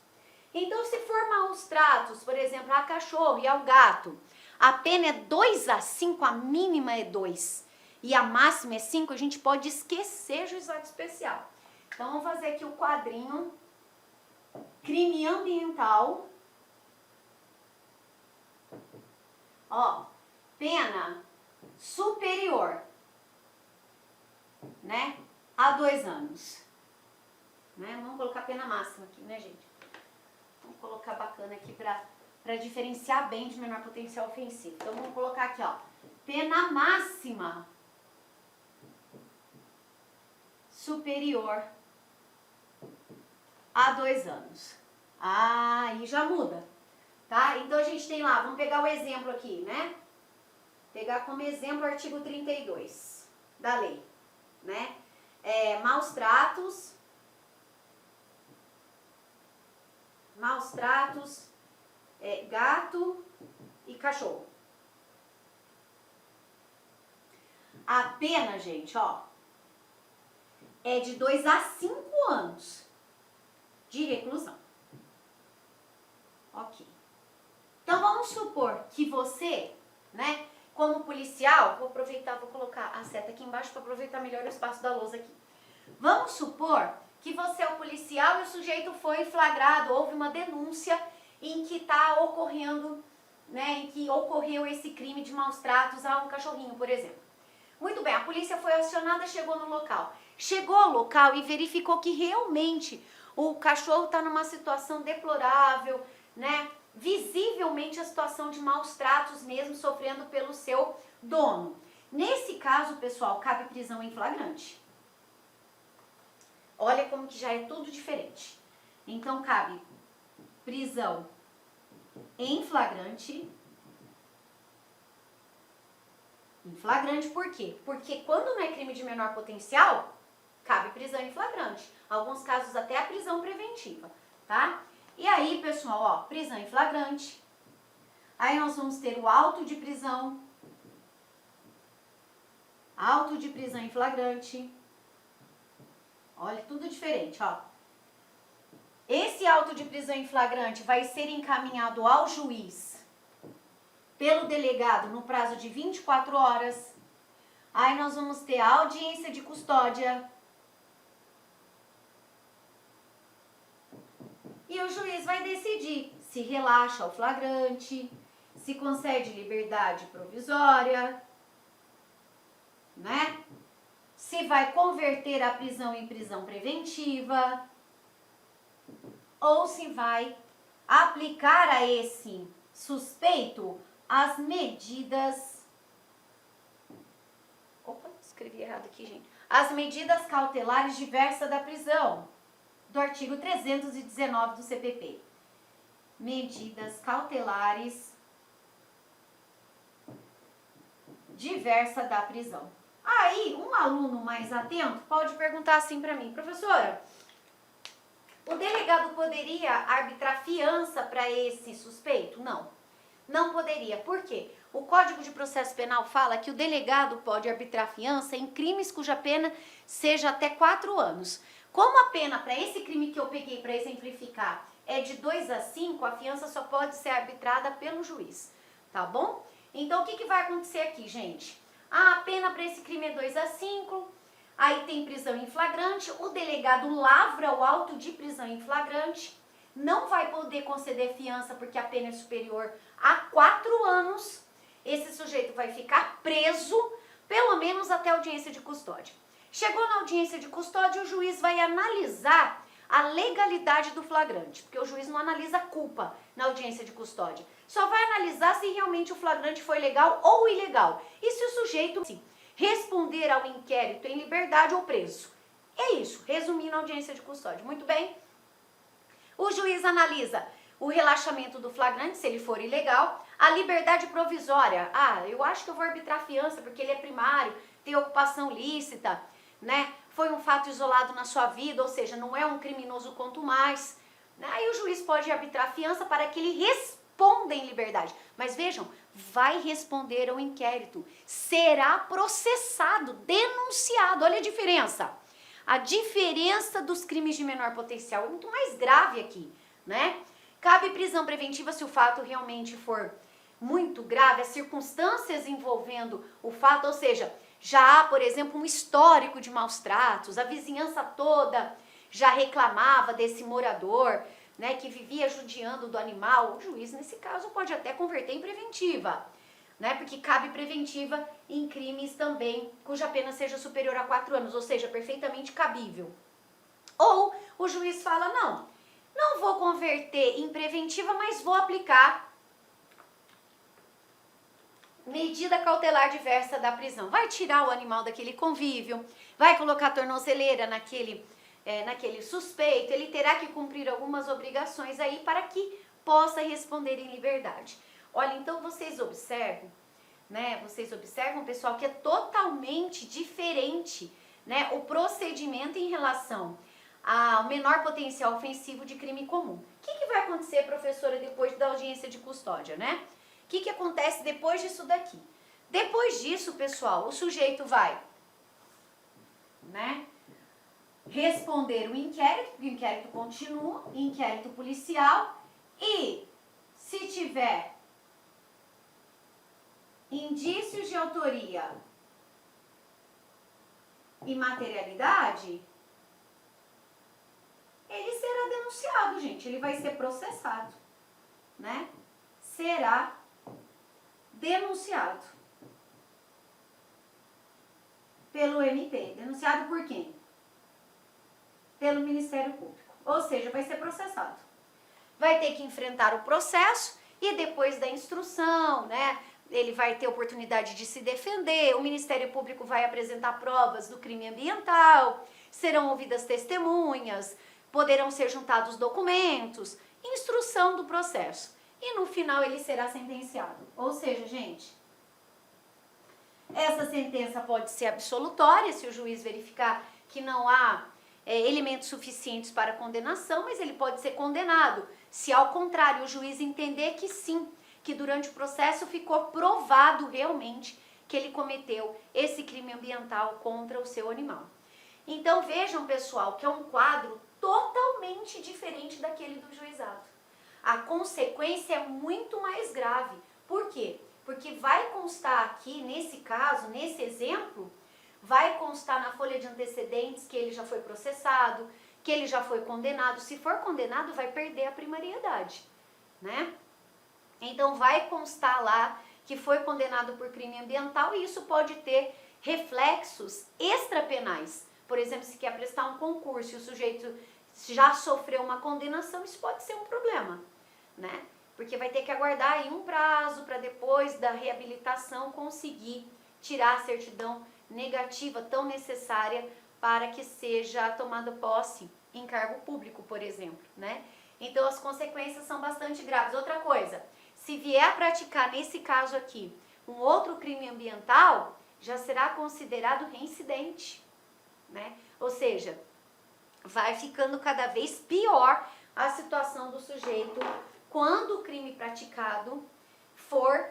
S1: Então, se for maus tratos, por exemplo, a cachorro e ao gato, a pena é 2 a 5, a mínima é 2 e a máxima é 5, a gente pode esquecer juizado especial. Então, vamos fazer aqui o quadrinho crime ambiental. Ó, pena superior, né, a 2 anos. Né? Vamos colocar pena máxima aqui, né, gente? Vamos colocar bacana aqui para diferenciar bem de menor potencial ofensivo. Então, vamos colocar aqui, ó, pena máxima superior a 2 anos. Ah, aí já muda, tá? Então, a gente tem lá, vamos pegar o exemplo aqui, né? Pegar como exemplo o artigo 32 da lei, né? Maus tratos, gato e cachorro. A pena, gente, ó, é de 2 a 5 anos de reclusão. Ok. Então, vamos supor que você, né, como policial, vou aproveitar, vou colocar a seta aqui embaixo para aproveitar melhor o espaço da lousa aqui. Vamos supor que você é o policial e o sujeito foi flagrado, houve uma denúncia em que está ocorrendo, né, em que ocorreu esse crime de maus tratos a um cachorrinho, por exemplo. Muito bem, a polícia foi acionada, chegou no local. Chegou ao local e verificou que realmente o cachorro está numa situação deplorável, né, visivelmente a situação de maus tratos mesmo, sofrendo pelo seu dono. Nesse caso, pessoal, cabe prisão em flagrante. Olha como que já é tudo diferente. Então, cabe prisão em flagrante. Em flagrante por quê? Porque quando não é crime de menor potencial, cabe prisão em flagrante. Alguns casos até a prisão preventiva, tá? E aí, pessoal, ó, prisão em flagrante. Aí nós vamos ter o auto de prisão. Auto de prisão em flagrante. Olha, tudo diferente, ó. Esse auto de prisão em flagrante vai ser encaminhado ao juiz pelo delegado no prazo de 24 horas. Aí nós vamos ter a audiência de custódia. E o juiz vai decidir se relaxa o flagrante, se concede liberdade provisória, né? Se vai converter a prisão em prisão preventiva, ou se vai aplicar a esse suspeito as medidas... Opa, escrevi errado aqui, gente. As medidas cautelares diversas da prisão, do artigo 319 do CPP. Medidas cautelares diversas da prisão. Aí, um aluno mais atento pode perguntar assim para mim, professora, o delegado poderia arbitrar fiança para esse suspeito? Não, não poderia. Por quê? O Código de Processo Penal fala que o delegado pode arbitrar fiança em crimes cuja pena seja até 4 anos. Como a pena para esse crime que eu peguei para exemplificar é de 2 a 5, a fiança só pode ser arbitrada pelo juiz, tá bom? Então, o que vai acontecer aqui, gente? A pena para esse crime é 2 a 5, aí tem prisão em flagrante, o delegado lavra o auto de prisão em flagrante, não vai poder conceder fiança porque a pena é superior a 4 anos, esse sujeito vai ficar preso, pelo menos até a audiência de custódia. Chegou na audiência de custódia, o juiz vai analisar a legalidade do flagrante, porque o juiz não analisa a culpa na audiência de custódia. Só vai analisar se realmente o flagrante foi legal ou ilegal. E se o sujeito responder ao inquérito em liberdade ou preso. É isso, resumindo a audiência de custódia. Muito bem. O juiz analisa o relaxamento do flagrante, se ele for ilegal, a liberdade provisória. Ah, eu acho que eu vou arbitrar fiança porque ele é primário, tem ocupação lícita, né? Foi um fato isolado na sua vida, ou seja, não é um criminoso quanto mais. Aí o juiz pode arbitrar fiança para que ele responda em liberdade. Mas vejam, vai responder ao inquérito, será processado, denunciado. Olha a diferença. A diferença dos crimes de menor potencial é muito mais grave aqui, né? Cabe prisão preventiva se o fato realmente for muito grave, as circunstâncias envolvendo o fato, ou seja, já há, por exemplo, um histórico de maus tratos, a vizinhança toda já reclamava desse morador, né, que vivia judiando do animal. O juiz, nesse caso, pode até converter em preventiva, né, porque cabe preventiva em crimes também cuja pena seja superior a 4 anos, ou seja, perfeitamente cabível. Ou o juiz fala, não vou converter em preventiva, mas vou aplicar medida cautelar diversa da prisão. Vai tirar o animal daquele convívio, vai colocar tornozeleira naquele suspeito, ele terá que cumprir algumas obrigações aí para que possa responder em liberdade. Olha, então vocês observam, né? Vocês observam, pessoal, que é totalmente diferente, né, o procedimento em relação ao menor potencial ofensivo de crime comum. O que vai acontecer, professora, depois da audiência de custódia, né? O que acontece depois disso daqui? Depois disso, pessoal, o sujeito vai, né, responder o inquérito continua, inquérito policial, e se tiver indícios de autoria e materialidade, ele será denunciado, gente, ele vai ser processado, né? Será denunciado pelo MP. Denunciado por quem? Pelo Ministério Público. Ou seja, vai ser processado. Vai ter que enfrentar o processo e depois da instrução, né? Ele vai ter oportunidade de se defender, o Ministério Público vai apresentar provas do crime ambiental, serão ouvidas testemunhas, poderão ser juntados documentos, instrução do processo. E no final ele será sentenciado. Ou seja, gente, essa sentença pode ser absolutória se o juiz verificar que não há elementos suficientes para condenação, mas ele pode ser condenado se ao contrário o juiz entender que sim, que durante o processo ficou provado realmente que ele cometeu esse crime ambiental contra o seu animal. Então vejam, pessoal, que é um quadro totalmente diferente daquele do juizado. A consequência é muito mais grave. Por quê? Porque vai constar aqui, nesse caso, nesse exemplo, vai constar na folha de antecedentes que ele já foi processado, que ele já foi condenado. Se for condenado, vai perder a primariedade, né? Então vai constar lá que foi condenado por crime ambiental e isso pode ter reflexos extrapenais. Por exemplo, se quer prestar um concurso e o sujeito já sofreu uma condenação, isso pode ser um problema, né? porque vai ter que aguardar aí um prazo para depois da reabilitação conseguir tirar a certidão negativa tão necessária para que seja tomada posse em cargo público, por exemplo, né? Então as consequências são bastante graves. Outra coisa, se vier a praticar nesse caso aqui um outro crime ambiental, já será considerado reincidente, né? Ou seja, vai ficando cada vez pior a situação do sujeito quando o crime praticado for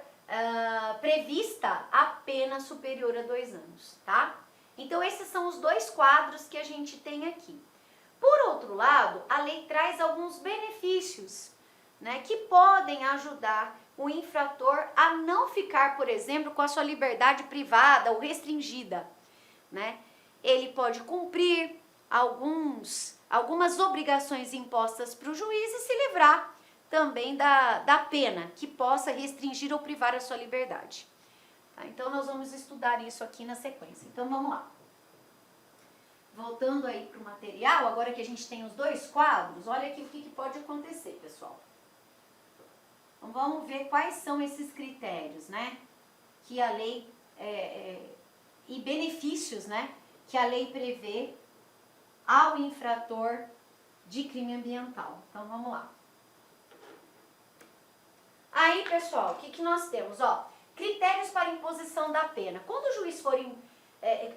S1: prevista a pena superior a 2 anos, tá? Então esses são os dois quadros que a gente tem aqui. Por outro lado, a lei traz alguns benefícios, né, que podem ajudar o infrator a não ficar, por exemplo, com a sua liberdade privada ou restringida, né? Ele pode cumprir algumas obrigações impostas para o juiz e se livrar também da pena que possa restringir ou privar a sua liberdade. Tá? Então nós vamos estudar isso aqui na sequência. Então vamos lá. Voltando aí para o material, agora que a gente tem os dois quadros, olha aqui o que pode acontecer, pessoal. Então vamos ver quais são esses critérios, né? Que a lei e benefícios, né? Que a lei prevê ao infrator de crime ambiental. Então vamos lá. Aí, pessoal, o que nós temos? Ó, critérios para imposição da pena. Quando o juiz for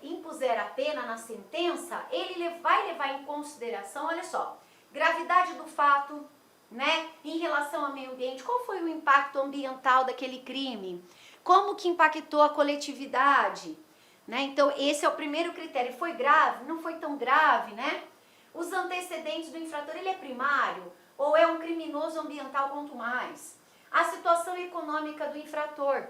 S1: impuser a pena na sentença, ele vai levar em consideração, olha só, gravidade do fato, né, em relação ao meio ambiente, qual foi o impacto ambiental daquele crime, como que impactou a coletividade, né? Então esse é o primeiro critério. Foi grave? Não foi tão grave, né? Os antecedentes do infrator, ele é primário ou é um criminoso ambiental quanto mais? A situação econômica do infrator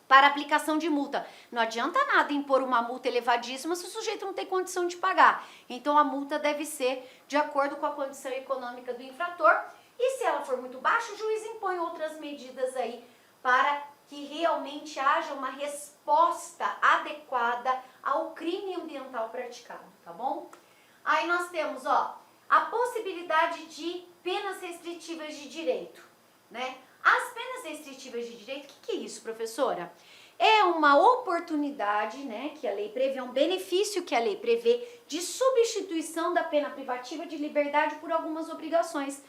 S1: para aplicação de multa. Não adianta nada impor uma multa elevadíssima se o sujeito não tem condição de pagar. Então a multa deve ser de acordo com a condição econômica do infrator. E se ela for muito baixa, o juiz impõe outras medidas aí para que realmente haja uma resposta adequada ao crime ambiental praticado, tá bom? Aí nós temos, ó, a possibilidade de penas restritivas de direito, né? As penas restritivas de direito, o que é isso, professora? É uma oportunidade, né, que a lei prevê, um benefício que a lei prevê de substituição da pena privativa de liberdade por algumas obrigações.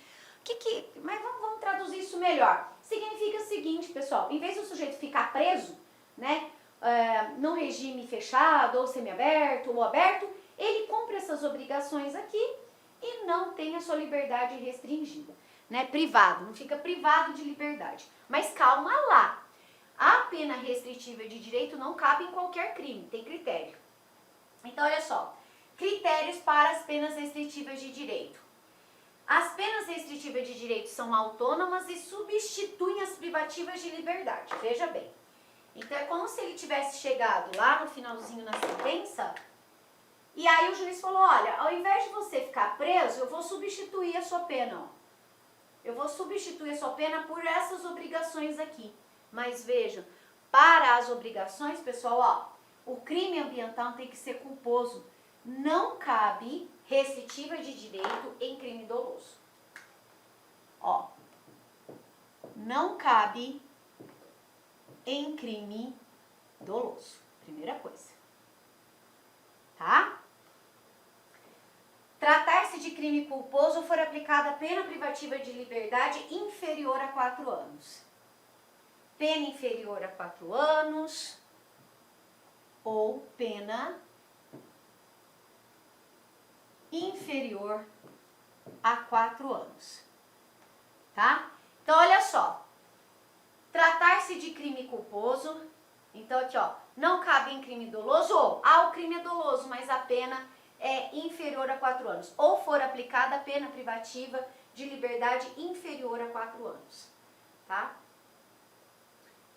S1: Mas vamos traduzir isso melhor. Significa o seguinte, pessoal, em vez do sujeito ficar preso, né, num regime fechado, ou semiaberto, ou aberto, ele cumpre essas obrigações aqui e não tem a sua liberdade restringida, né, privado, não fica privado de liberdade. Mas calma lá, a pena restritiva de direito não cabe em qualquer crime, tem critério. Então, olha só, critérios para as penas restritivas de direito. As penas restritivas de direito são autônomas e substituem as privativas de liberdade, veja bem. Então, é como se ele tivesse chegado lá no finalzinho na sentença, e aí o juiz falou, olha, ao invés de você ficar preso, eu vou substituir a sua pena, ó. Eu vou substituir a sua pena por essas obrigações aqui. Mas vejam, para as obrigações, pessoal, ó, o crime ambiental tem que ser culposo. Não cabe restritiva de direito em crime doloso. Ó, não cabe em crime doloso. Primeira coisa. Tá? Tratar-se de crime culposo for aplicada pena privativa de liberdade inferior a 4 anos. Pena inferior a 4 anos ou pena inferior a 4 anos. Tá? Então, olha só. Tratar-se de crime culposo, então aqui, ó, não cabe em crime doloso ou, o crime é doloso, mas a pena é inferior a 4 anos. Ou for aplicada a pena privativa de liberdade inferior a 4 anos. Tá?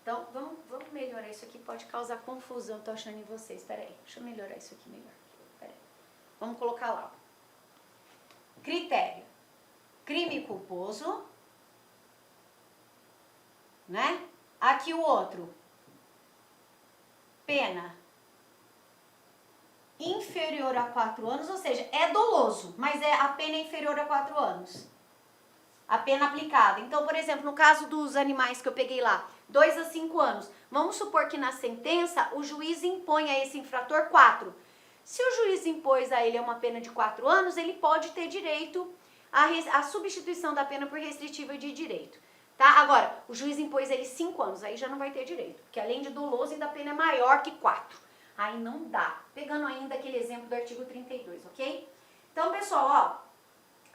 S1: Então, vamos melhorar isso aqui, pode causar confusão, tô achando em vocês. Espera aí, deixa eu melhorar isso aqui melhor. Pera aí. Vamos colocar lá. Critério. Crime culposo, né? Aqui o outro. Pena inferior a 4 anos, ou seja, é doloso, mas a pena é inferior a 4 anos. a pena aplicada. Então, por exemplo, no caso dos animais que eu peguei lá, 2 a 5 anos, vamos supor que na sentença o juiz impõe a esse infrator 4. Se o juiz impôs a ele uma pena de 4 anos, ele pode ter direito à substituição da pena por restritiva de direito. Tá? Agora, o juiz impôs ele 5 anos, aí já não vai ter direito, porque além de doloso, ainda a pena é maior que 4. Aí não dá. Pegando ainda aquele exemplo do artigo 32, ok? Então, pessoal, ó,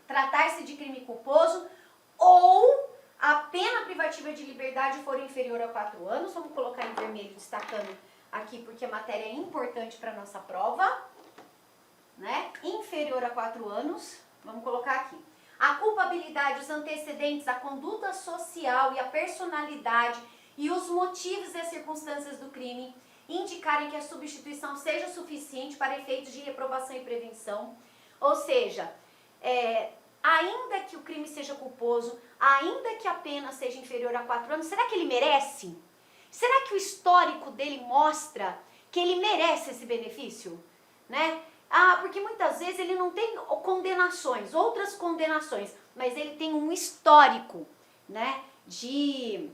S1: tratar-se de crime culposo ou a pena privativa de liberdade for inferior a 4 anos, vamos colocar em vermelho destacando aqui porque a matéria é importante para nossa prova, né? Inferior a 4 anos, vamos colocar aqui. A culpabilidade, os antecedentes, a conduta social e a personalidade e os motivos e as circunstâncias do crime indicarem que a substituição seja suficiente para efeitos de reprovação e prevenção, ou seja, ainda que o crime seja culposo, ainda que a pena seja inferior a 4 anos, será que ele merece? Será que o histórico dele mostra que ele merece esse benefício? Né? Porque muitas vezes ele não tem condenações, outras condenações, mas ele tem um histórico, né, de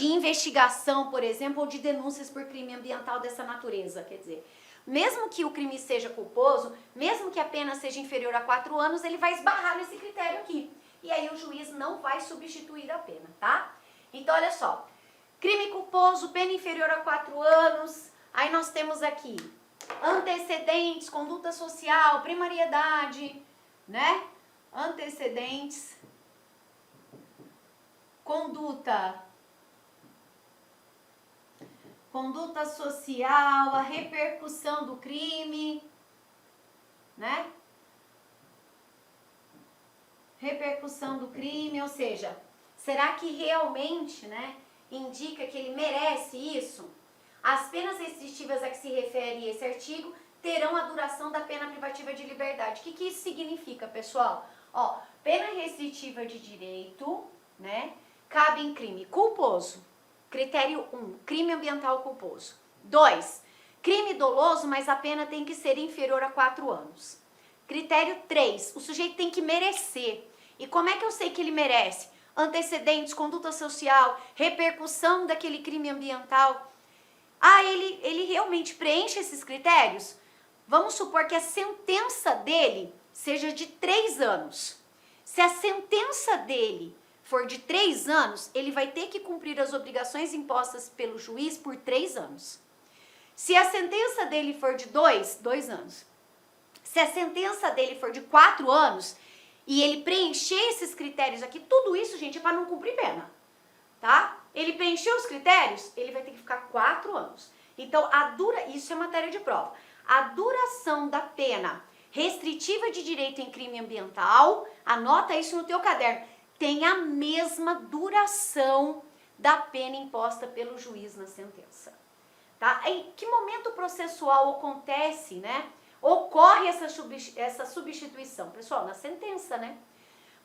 S1: investigação, por exemplo, ou de denúncias por crime ambiental dessa natureza. Quer dizer, mesmo que o crime seja culposo, mesmo que a pena seja inferior a 4 anos, ele vai esbarrar nesse critério aqui. E aí o juiz não vai substituir a pena, tá? Então, olha só. Crime culposo, pena inferior a 4 anos. Aí nós temos aqui antecedentes, conduta social, primariedade, né? Antecedentes, conduta social, a repercussão do crime, né? Repercussão do crime, ou seja, será que realmente, né, indica que ele merece isso? As penas restritivas a que se refere esse artigo terão a duração da pena privativa de liberdade. O que isso significa, pessoal? Ó, pena restritiva de direito, né, cabe em crime culposo. Critério 1, crime ambiental culposo. 2, crime doloso, mas a pena tem que ser inferior a 4 anos. Critério 3, o sujeito tem que merecer. E como é que eu sei que ele merece? Antecedentes, conduta social, repercussão daquele crime ambiental. Ele realmente preenche esses critérios? Vamos supor que a sentença dele seja de 3 anos. Se a sentença dele for de 3 anos, ele vai ter que cumprir as obrigações impostas pelo juiz por 3 anos. Se a sentença dele for de 2 anos. Se a sentença dele for de 4 anos e ele preencher esses critérios aqui, tudo isso, gente, é para não cumprir pena, tá? Ele preencheu os critérios, ele vai ter que ficar 4 anos. Então, isso é matéria de prova. A duração da pena restritiva de direito em crime ambiental, anota isso no teu caderno, tem a mesma duração da pena imposta pelo juiz na sentença. Tá? Em que momento processual acontece, né? Ocorre essa substituição? Pessoal, na sentença, né?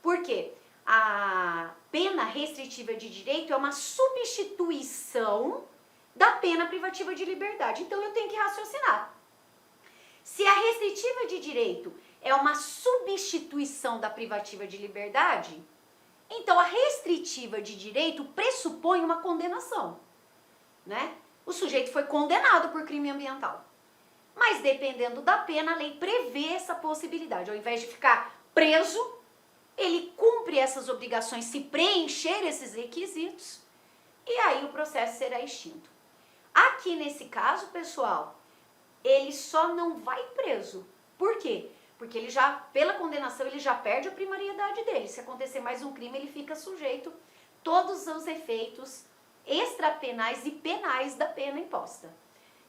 S1: Por quê? A pena restritiva de direito é uma substituição da pena privativa de liberdade. Então, eu tenho que raciocinar. Se a restritiva de direito é uma substituição da privativa de liberdade, então a restritiva de direito pressupõe uma condenação, né? O sujeito foi condenado por crime ambiental. Mas dependendo da pena, a lei prevê essa possibilidade. Ao invés de ficar preso, ele cumpre essas obrigações se preencher esses requisitos e aí o processo será extinto. Aqui nesse caso, pessoal, ele só não vai preso. Por quê? Porque ele já, pela condenação, ele já perde a primariedade dele. Se acontecer mais um crime, ele fica sujeito a todos os efeitos extrapenais e penais da pena imposta.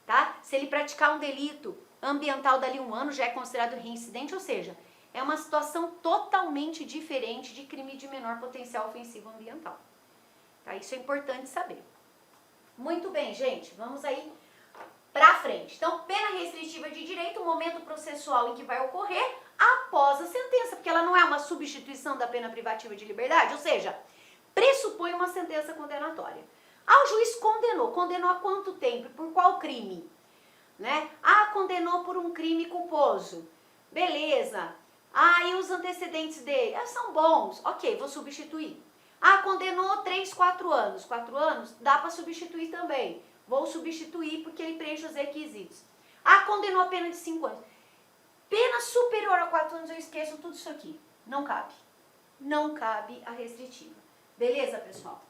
S1: Tá? Se ele praticar um delito ambiental dali 1 ano, já é considerado reincidente, ou seja, é uma situação totalmente diferente de crime de menor potencial ofensivo ambiental. Tá? Isso é importante saber. Muito bem, gente, vamos aí pra frente. Então, pena restritiva de direito, o momento processual em que vai ocorrer após a sentença, porque ela não é uma substituição da pena privativa de liberdade, ou seja, pressupõe uma sentença condenatória. O juiz condenou há quanto tempo? Por qual crime? Né? Condenou por um crime culposo. Beleza. Ah, e os antecedentes dele? Ah, são bons. Ok, vou substituir. Ah, condenou 3, 4 anos. 4 anos? Dá para substituir também. Vou substituir porque ele preenche os requisitos. Ah, condenou a pena de 5 anos. Pena superior a 4 anos, eu esqueço tudo isso aqui. Não cabe. Não cabe a restritiva. Beleza, pessoal?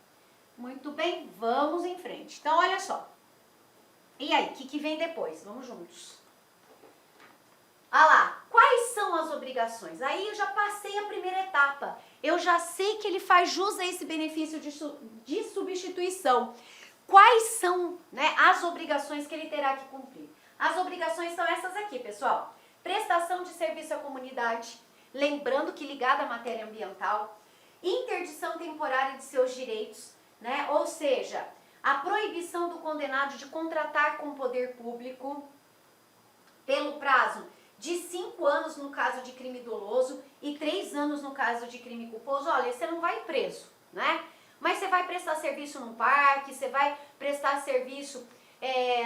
S1: Muito bem, vamos em frente. Então, olha só. E aí, o que vem depois? Vamos juntos. Ah lá, quais são as obrigações? Aí eu já passei a primeira etapa. Eu já sei que ele faz jus a esse benefício de substituição. Quais são, né, as obrigações que ele terá que cumprir? As obrigações são essas aqui, pessoal. Prestação de serviço à comunidade, lembrando que ligada à matéria ambiental, interdição temporária de seus direitos, né? Ou seja, a proibição do condenado de contratar com o poder público pelo prazo de 5 anos no caso de crime doloso e 3 anos no caso de crime culposo. Olha, você não vai preso, né? Mas você vai prestar serviço num parque, você vai prestar serviço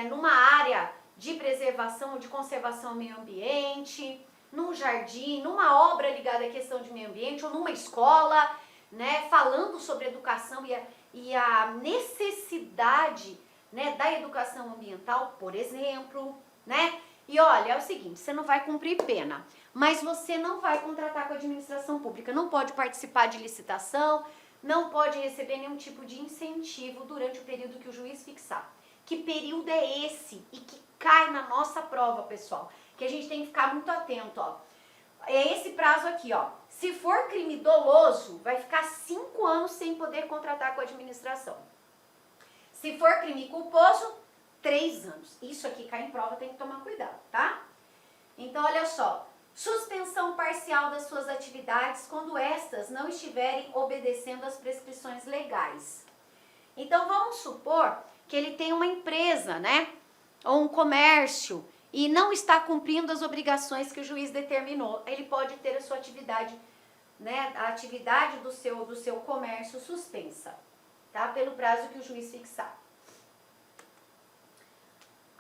S1: numa área de preservação ou de conservação ao meio ambiente, num jardim, numa obra ligada à questão de meio ambiente ou numa escola, né? Falando sobre educação e a necessidade, né, da educação ambiental, por exemplo, né? E olha, é o seguinte, você não vai cumprir pena, mas você não vai contratar com a administração pública, não pode participar de licitação, não pode receber nenhum tipo de incentivo durante o período que o juiz fixar. Que período é esse? E que cai na nossa prova, pessoal, que a gente tem que ficar muito atento, ó. É esse prazo aqui, ó. Se for crime doloso, vai ficar 5 anos sem poder contratar com a administração. Se for crime culposo, 3 anos. Isso aqui cai em prova, tem que tomar cuidado, tá? Então, olha só. Suspensão parcial das suas atividades quando estas não estiverem obedecendo às prescrições legais. Então, vamos supor que ele tem uma empresa, né? Ou um comércio e não está cumprindo as obrigações que o juiz determinou. Ele pode ter a sua atividade, né? A atividade do seu comércio suspensa, tá? Pelo prazo que o juiz fixar.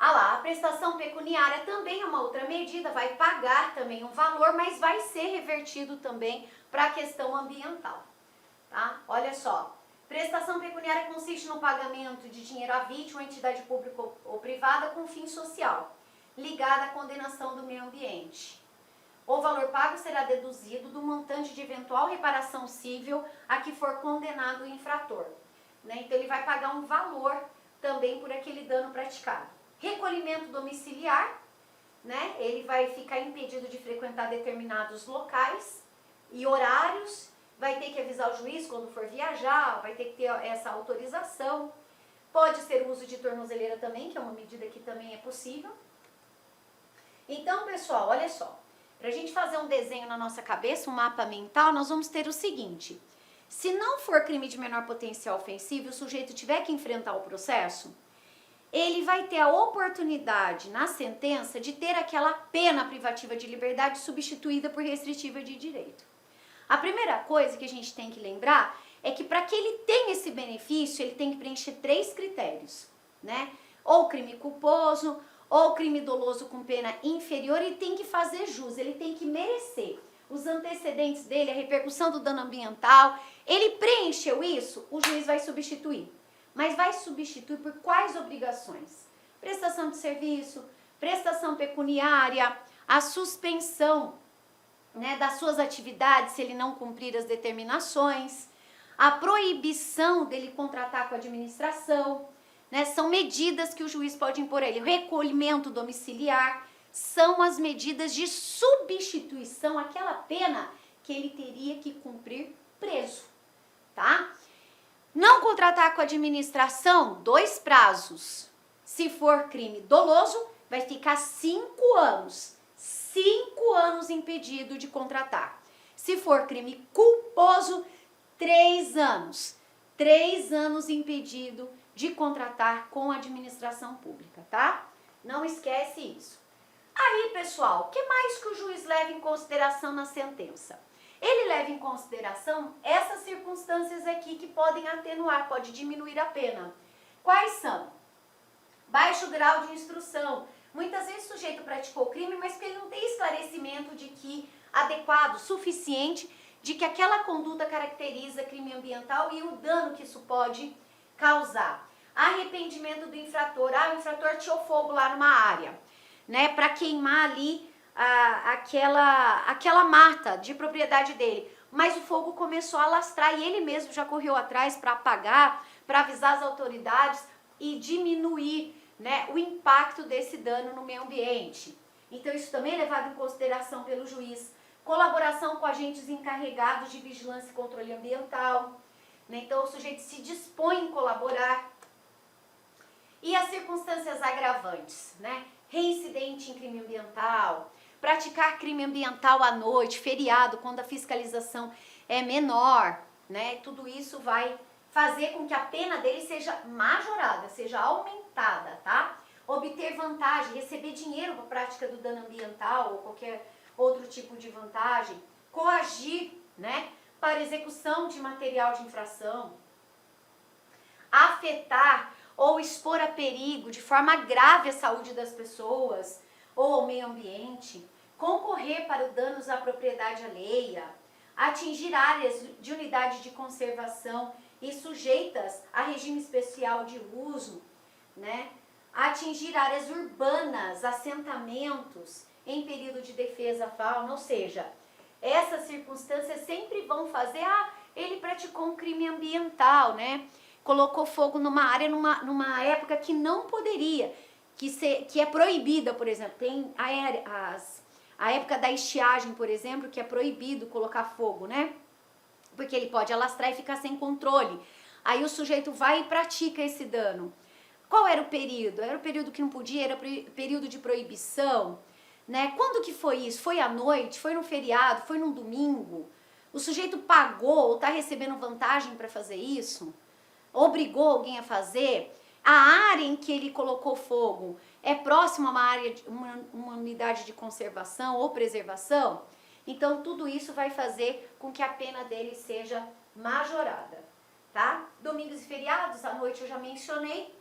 S1: Ah lá, a prestação pecuniária também é uma outra medida, vai pagar também um valor, mas vai ser revertido também para a questão ambiental, tá? Olha só, prestação pecuniária consiste no pagamento de dinheiro à vítima, entidade pública ou privada com fim social, ligada à condenação do meio ambiente. O valor pago será deduzido do montante de eventual reparação civil a que for condenado o infrator, né? Então ele vai pagar um valor também por aquele dano praticado. Recolhimento domiciliar, né? Ele vai ficar impedido de frequentar determinados locais e horários, vai ter que avisar o juiz quando for viajar, vai ter que ter essa autorização. Pode ser o uso de tornozeleira também, que é uma medida que também é possível. Então, pessoal, olha só, para a gente fazer um desenho na nossa cabeça, um mapa mental, nós vamos ter o seguinte: se não for crime de menor potencial ofensivo, o sujeito tiver que enfrentar o processo, ele vai ter a oportunidade na sentença de ter aquela pena privativa de liberdade substituída por restritiva de direito. A primeira coisa que a gente tem que lembrar é que para que ele tenha esse benefício, ele tem que preencher 3 critérios, né? Ou crime culposo, ou crime doloso com pena inferior, e tem que fazer jus, ele tem que merecer. Os antecedentes dele, a repercussão do dano ambiental, ele preencheu isso, o juiz vai substituir. Mas vai substituir por quais obrigações? Prestação de serviço, prestação pecuniária, a suspensão, né, das suas atividades se ele não cumprir as determinações, a proibição dele contratar com a administração, né, são medidas que o juiz pode impor a ele. O recolhimento domiciliar são as medidas de substituição àquela pena que ele teria que cumprir preso, tá? Não contratar com a administração, 2 prazos. Se for crime doloso, vai ficar 5 anos. 5 anos impedido de contratar. Se for crime culposo, 3 anos. 3 anos impedido de contratar com a administração pública, tá? Não esquece isso. Aí, pessoal, o que mais que o juiz leva em consideração na sentença? Ele leva em consideração essas circunstâncias aqui que podem atenuar, pode diminuir a pena. Quais são? Baixo grau de instrução. Muitas vezes o sujeito praticou crime, mas porque ele não tem esclarecimento de que adequado, suficiente, de que aquela conduta caracteriza crime ambiental e o dano que isso pode causar. Arrependimento do infrator. O infrator tirou fogo lá numa área, né, para queimar ali aquela mata de propriedade dele. Mas o fogo começou a alastrar e ele mesmo já correu atrás para apagar, para avisar as autoridades e diminuir, né, o impacto desse dano no meio ambiente. Então isso também é levado em consideração pelo juiz. Colaboração com agentes encarregados de vigilância e controle ambiental, né? Então o sujeito se dispõe em colaborar. E as circunstâncias agravantes, né? Reincidente em crime ambiental, praticar crime ambiental à noite, feriado, quando a fiscalização é menor, né? Tudo isso vai fazer com que a pena dele seja majorada, seja aumentada, tá? Obter vantagem, receber dinheiro para a prática do dano ambiental ou qualquer outro tipo de vantagem, coagir, né, para execução de material de infração, afetar ou expor a perigo de forma grave a saúde das pessoas ou ao meio ambiente, concorrer para o danos à propriedade alheia, atingir áreas de unidade de conservação e sujeitas a regime especial de uso, né, atingir áreas urbanas, assentamentos, em período de defesa à fauna, ou seja, essas circunstâncias sempre vão fazer, ele praticou um crime ambiental, né? Colocou fogo numa área, numa época que não poderia, que é proibida, por exemplo, tem a época da estiagem, por exemplo, que é proibido colocar fogo, né? Porque ele pode alastrar e ficar sem controle. Aí o sujeito vai e pratica esse dano. Qual era o período? Era o período que não podia, era o período de proibição, né? Quando que foi isso? Foi à noite? Foi no feriado? Foi num domingo? O sujeito pagou ou está recebendo vantagem para fazer isso? Obrigou alguém a fazer? A área em que ele colocou fogo é próxima a uma área, uma unidade de conservação ou preservação? Então tudo isso vai fazer com que a pena dele seja majorada, tá? Domingos e feriados, à noite eu já mencionei,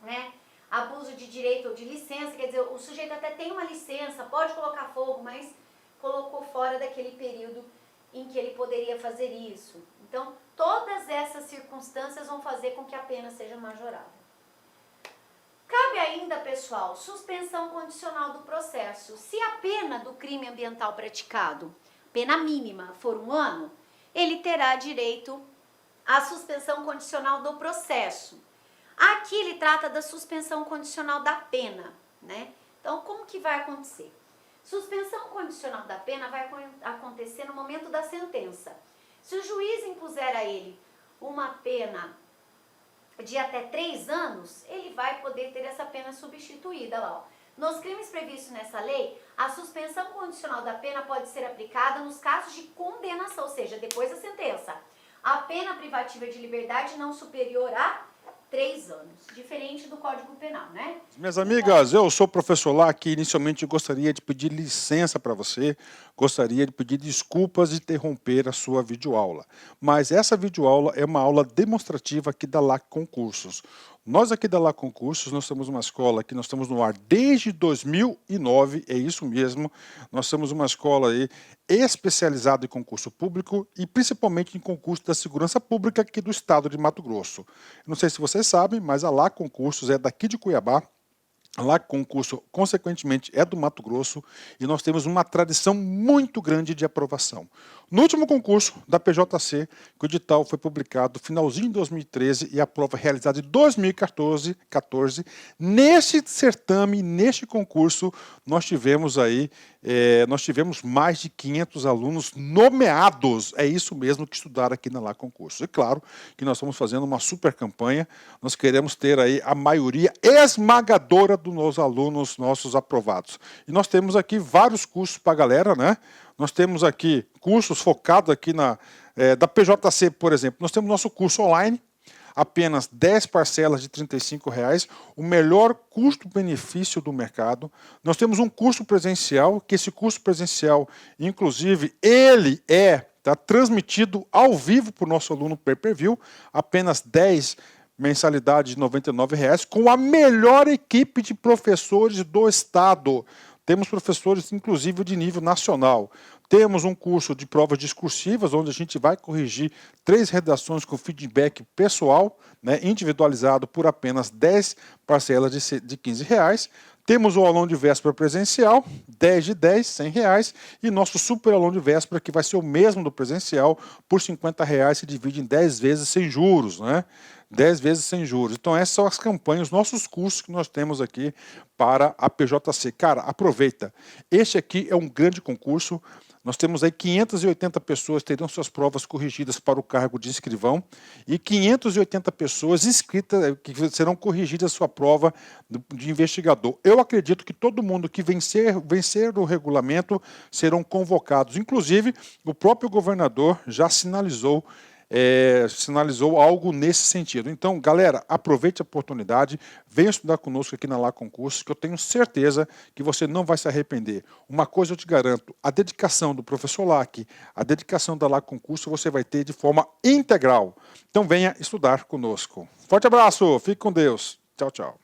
S1: né? Abuso de direito ou de licença, quer dizer, o sujeito até tem uma licença, pode colocar fogo, mas colocou fora daquele período em que ele poderia fazer isso. Então, todas essas circunstâncias vão fazer com que a pena seja majorada. Cabe ainda, pessoal, suspensão condicional do processo. Se a pena do crime ambiental praticado, pena mínima, for 1 ano, ele terá direito à suspensão condicional do processo. Aqui ele trata da suspensão condicional da pena, né? Então, como que vai acontecer? Suspensão condicional da pena vai acontecer no momento da sentença. Se o juiz impuser a ele uma pena de até 3 anos, ele vai poder ter essa pena substituída lá, ó. Nos crimes previstos nessa lei, a suspensão condicional da pena pode ser aplicada nos casos de condenação, ou seja, depois da sentença. A pena privativa de liberdade não superior a 3 anos, diferente do Código Penal, né?
S2: Minhas amigas, eu sou o professor lá que inicialmente gostaria de pedir licença para você, gostaria de pedir desculpas de interromper a sua videoaula. Mas essa videoaula é uma aula demonstrativa aqui da LAC Concursos. Nós aqui da LAC Concursos, nós somos uma escola que nós estamos no ar desde 2009, é isso mesmo. Nós somos uma escola aí especializada em concurso público e principalmente em concurso da segurança pública aqui do estado de Mato Grosso. Não sei se vocês sabem, mas a LAC Concursos é daqui de Cuiabá. A LAC Concurso, consequentemente, é do Mato Grosso e nós temos uma tradição muito grande de aprovação. No último concurso da PJC, que o edital foi publicado no finalzinho de 2013 e a prova realizada em 2014, neste certame, neste concurso, nós tivemos mais de 500 alunos nomeados, é isso mesmo, que estudaram aqui na LAC Concurso. E claro que nós estamos fazendo uma super campanha, nós queremos ter aí a maioria esmagadora dos alunos nossos aprovados. E nós temos aqui vários cursos para a galera, né? Nós temos aqui cursos focados aqui da PJC, por exemplo. Nós temos nosso curso online, apenas 10 parcelas de R$ 35,00, o melhor custo-benefício do mercado. Nós temos um curso presencial, que esse curso presencial, inclusive, ele está transmitido ao vivo para o nosso aluno pay-per-view, apenas 10 mensalidade de R$ 99,00, com a melhor equipe de professores do estado. Temos professores, inclusive, de nível nacional. Temos um curso de provas discursivas, onde a gente vai corrigir 3 redações com feedback pessoal, né, individualizado por apenas 10 parcelas de R$ 15. Temos o aulão de véspera presencial, 10 de 10, R$ 100. E nosso super aulão de véspera, que vai ser o mesmo do presencial, por R$ 50, se divide em 10 vezes sem juros, né? 10 vezes sem juros. Então essas são as campanhas, os nossos cursos que nós temos aqui para a PJC. Cara, aproveita. Este aqui é um grande concurso. Nós temos aí 580 pessoas que terão suas provas corrigidas para o cargo de escrivão e 580 pessoas inscritas que serão corrigidas a sua prova de investigador. Eu acredito que todo mundo que vencer o regulamento serão convocados. Inclusive, o próprio governador já sinalizou algo nesse sentido. Então, galera, aproveite a oportunidade, venha estudar conosco aqui na Lá Concursos, que eu tenho certeza que você não vai se arrepender. Uma coisa eu te garanto, a dedicação do professor Lac, a dedicação da Lá Concurso, você vai ter de forma integral. Então, venha estudar conosco. Forte abraço, fique com Deus. Tchau, tchau.